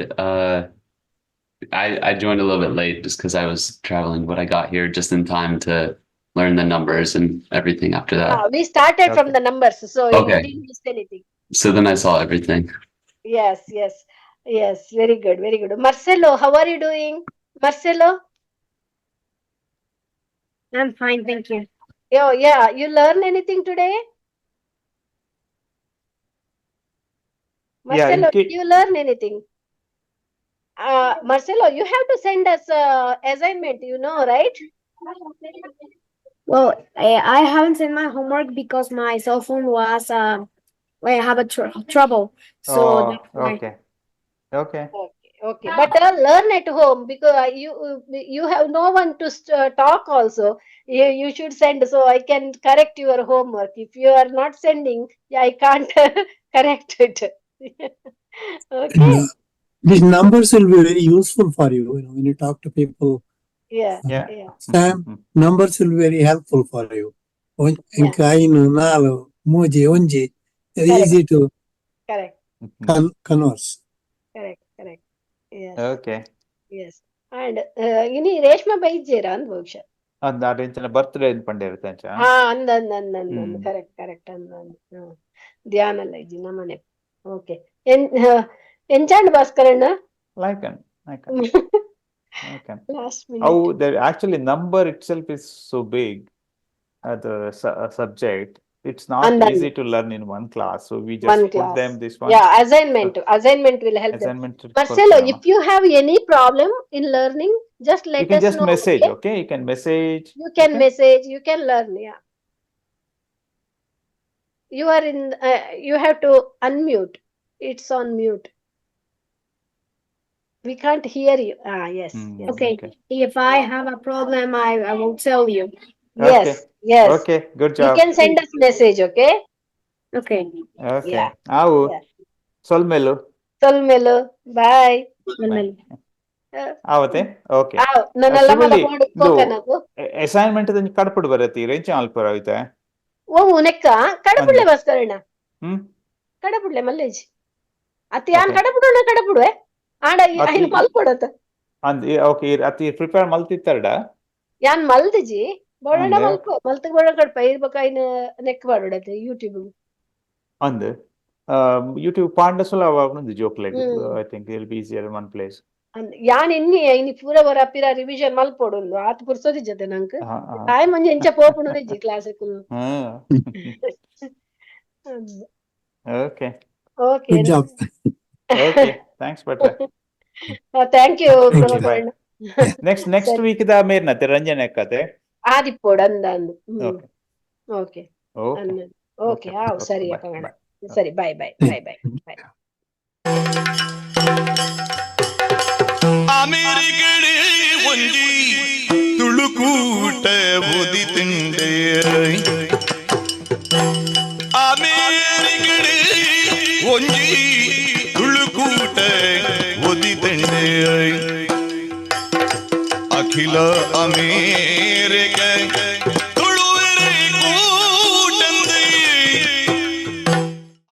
[SPEAKER 9] I joined a little bit late just because I was traveling, but I got here just in time to learn the numbers and everything after that.
[SPEAKER 2] We started from
[SPEAKER 3] Okay.
[SPEAKER 2] the numbers, so
[SPEAKER 9] Okay.
[SPEAKER 2] you didn't miss anything.
[SPEAKER 9] So then I saw everything.
[SPEAKER 2] Yes, very good, very good. Marcelo, how are you doing? Marcelo?
[SPEAKER 5] I'm fine, thank you.
[SPEAKER 2] Oh, yeah, you learn anything today? Marcelo, did you learn anything? Marcelo, you have to send us assignment, you know, right?
[SPEAKER 5] Well, I haven't sent my homework because my cell phone was I have a trouble. So
[SPEAKER 3] Oh,
[SPEAKER 5] that's why.
[SPEAKER 3] okay. Okay.
[SPEAKER 2] Okay, but learn at home because you have no one to talk also. You should send so I can correct your homework. If you are not sending, I can't correct it. Okay.
[SPEAKER 4] And, these numbers will be very useful for you, when you talk to people.
[SPEAKER 2] Yeah.
[SPEAKER 4] Sam, numbers will be very helpful for you. Inkainu, nalu, muji, unji. It's easy to
[SPEAKER 2] Correct.
[SPEAKER 4] converse.
[SPEAKER 2] Correct. Yes.
[SPEAKER 3] Okay.
[SPEAKER 2] Yes. And ini Reshma ಬೈಜೇರಾ ಅಂದ್ ಬಹುಶಃ
[SPEAKER 3] ಅದೇಂಚನ birthday ಪಂಡಿರುತ್ತೆ ಅಂಚ
[SPEAKER 2] ಅಂದ correct ಅಂದ ಧ್ಯಾನ ಅಲ್ಲ ಇಜ್ಜಿ ನಮ್ಮನೆ okay ಎಂಚಾಂಡ್ ಭಾಸ್ಕರಣ್ಣ
[SPEAKER 3] like
[SPEAKER 2] last
[SPEAKER 3] how
[SPEAKER 2] minute
[SPEAKER 3] the actually number itself is so big the subject. It's not
[SPEAKER 2] And then-
[SPEAKER 3] easy to learn in one class, so we just
[SPEAKER 2] One
[SPEAKER 3] put
[SPEAKER 2] class.
[SPEAKER 3] them this one.
[SPEAKER 2] Yeah, assignment will help them.
[SPEAKER 3] Assignment
[SPEAKER 2] Marcelo,
[SPEAKER 3] ಕೊಡ್ತಾರೆ.
[SPEAKER 2] if you have any problem in learning, just let
[SPEAKER 3] You can
[SPEAKER 2] us
[SPEAKER 3] just
[SPEAKER 2] know.
[SPEAKER 3] message,
[SPEAKER 2] Okay?
[SPEAKER 3] okay? You can message.
[SPEAKER 2] You can
[SPEAKER 3] okay?
[SPEAKER 2] message, you can learn. Yeah. You are in. You have to unmute. It's on mute. We can't hear you. Yes.
[SPEAKER 5] Okay. If I have a problem, I will tell you.
[SPEAKER 3] Okay.
[SPEAKER 2] Yes.
[SPEAKER 3] Okay, good
[SPEAKER 2] You
[SPEAKER 3] job.
[SPEAKER 2] can send us message. Okay.
[SPEAKER 5] Okay.
[SPEAKER 3] Okay.
[SPEAKER 2] Yeah.
[SPEAKER 3] Avu.
[SPEAKER 2] Yeah.
[SPEAKER 3] Solmelu.
[SPEAKER 2] Solmelu. Bye.
[SPEAKER 3] Avate? Okay.
[SPEAKER 2] ನನ್ನೆಲ್ಲ
[SPEAKER 3] Shreevalli,
[SPEAKER 2] ಮಾಡೋಕೆ ನಾವು
[SPEAKER 3] assignment ಕಡ್ಪುಡು ಬರತ್ತಿ ರೇಂಚ್ ಆಲ್ಪುರ ಆಯ್ತಾ
[SPEAKER 2] ಓ neck ಕಡಪುಡ್ಲೆ ಭಾಸ್ಕರಣ್ಣ
[SPEAKER 3] ಹ್ಮ್
[SPEAKER 2] ಕಡಪುಡ್ಲೆ ಮಲ್ಲೇಜ್ ಅತಿ ಯಾನ್ ಕಡಪುಡುವೆ ಆಡ ಐನು ಮಲ್ಪೊಡತ
[SPEAKER 3] ಅಂದ್ okay ಅತಿ prepare ಮಲ್ತಿತ್ತರ್ಡ
[SPEAKER 2] ಯಾನ್ ಮಲ್ದಿಜಿ ಬೋಡಣ್ಣ ಮಲ್ತಗ್ ಬೋಡ ಕಡ್ಪ ಇರ್ಬೇಕ ಐನು ನೆಕ್ ಬಾಡೋಡತ್ತೆ ಯೂಟ್ಯೂಬ್
[SPEAKER 3] ಅಂದ್ ಯೂಟ್ಯೂಬ್ ಪಾಂಡಸುಲ ಅವಾಗ್ನೊಂದು ಜೋಕ್ like I think it will be easier in one place
[SPEAKER 2] ಯಾನ್ ಇನಿ ಪೂರ ಬರ ಅಪ್ಪಿರ ರಿವಿಷನ್ ಮಲ್ಪೊಡು ಆತ್ ಪುರ್ಸೋದಿ ಜತೆ ನಂಕ್ ಟೈಮ್ ಒಂಜಿ ಎಂಚ ಪೋಪುಣದಿಜ್ಜಿ ಕ್ಲಾಸಿಕ್
[SPEAKER 3] okay
[SPEAKER 2] okay
[SPEAKER 4] Good job.
[SPEAKER 3] Okay thanks ಭಟ್ರ
[SPEAKER 2] ಥ್ಯಾಂಕ್ ಯು
[SPEAKER 3] ನೆಕ್ಸ್ಟ್ ವೀಕ್ ದ ಮೇರ್ನತೆ ರಂಜನೆ ಕತೆ
[SPEAKER 2] ಆದಿಪ್ಪೋಡು ಅಂದ
[SPEAKER 3] ಓಕೆ
[SPEAKER 2] ಓಕೆ ಓಕೆ ಸರಿ ಅಕ್ಕ ಸರಿ ಬಾಯ್
[SPEAKER 10] ಅಮೆರಿಕಡೆ ಒಂದಿ ತುಳುಕೂಟ ಓದಿ ತಿಂಡೆ ಅಮೆರಿಕಡೆ ಒಂದಿ ತುಳುಕೂಟ ಓದಿ ತಿಂಡೆ ಅಖಿಲ ಅಮೇ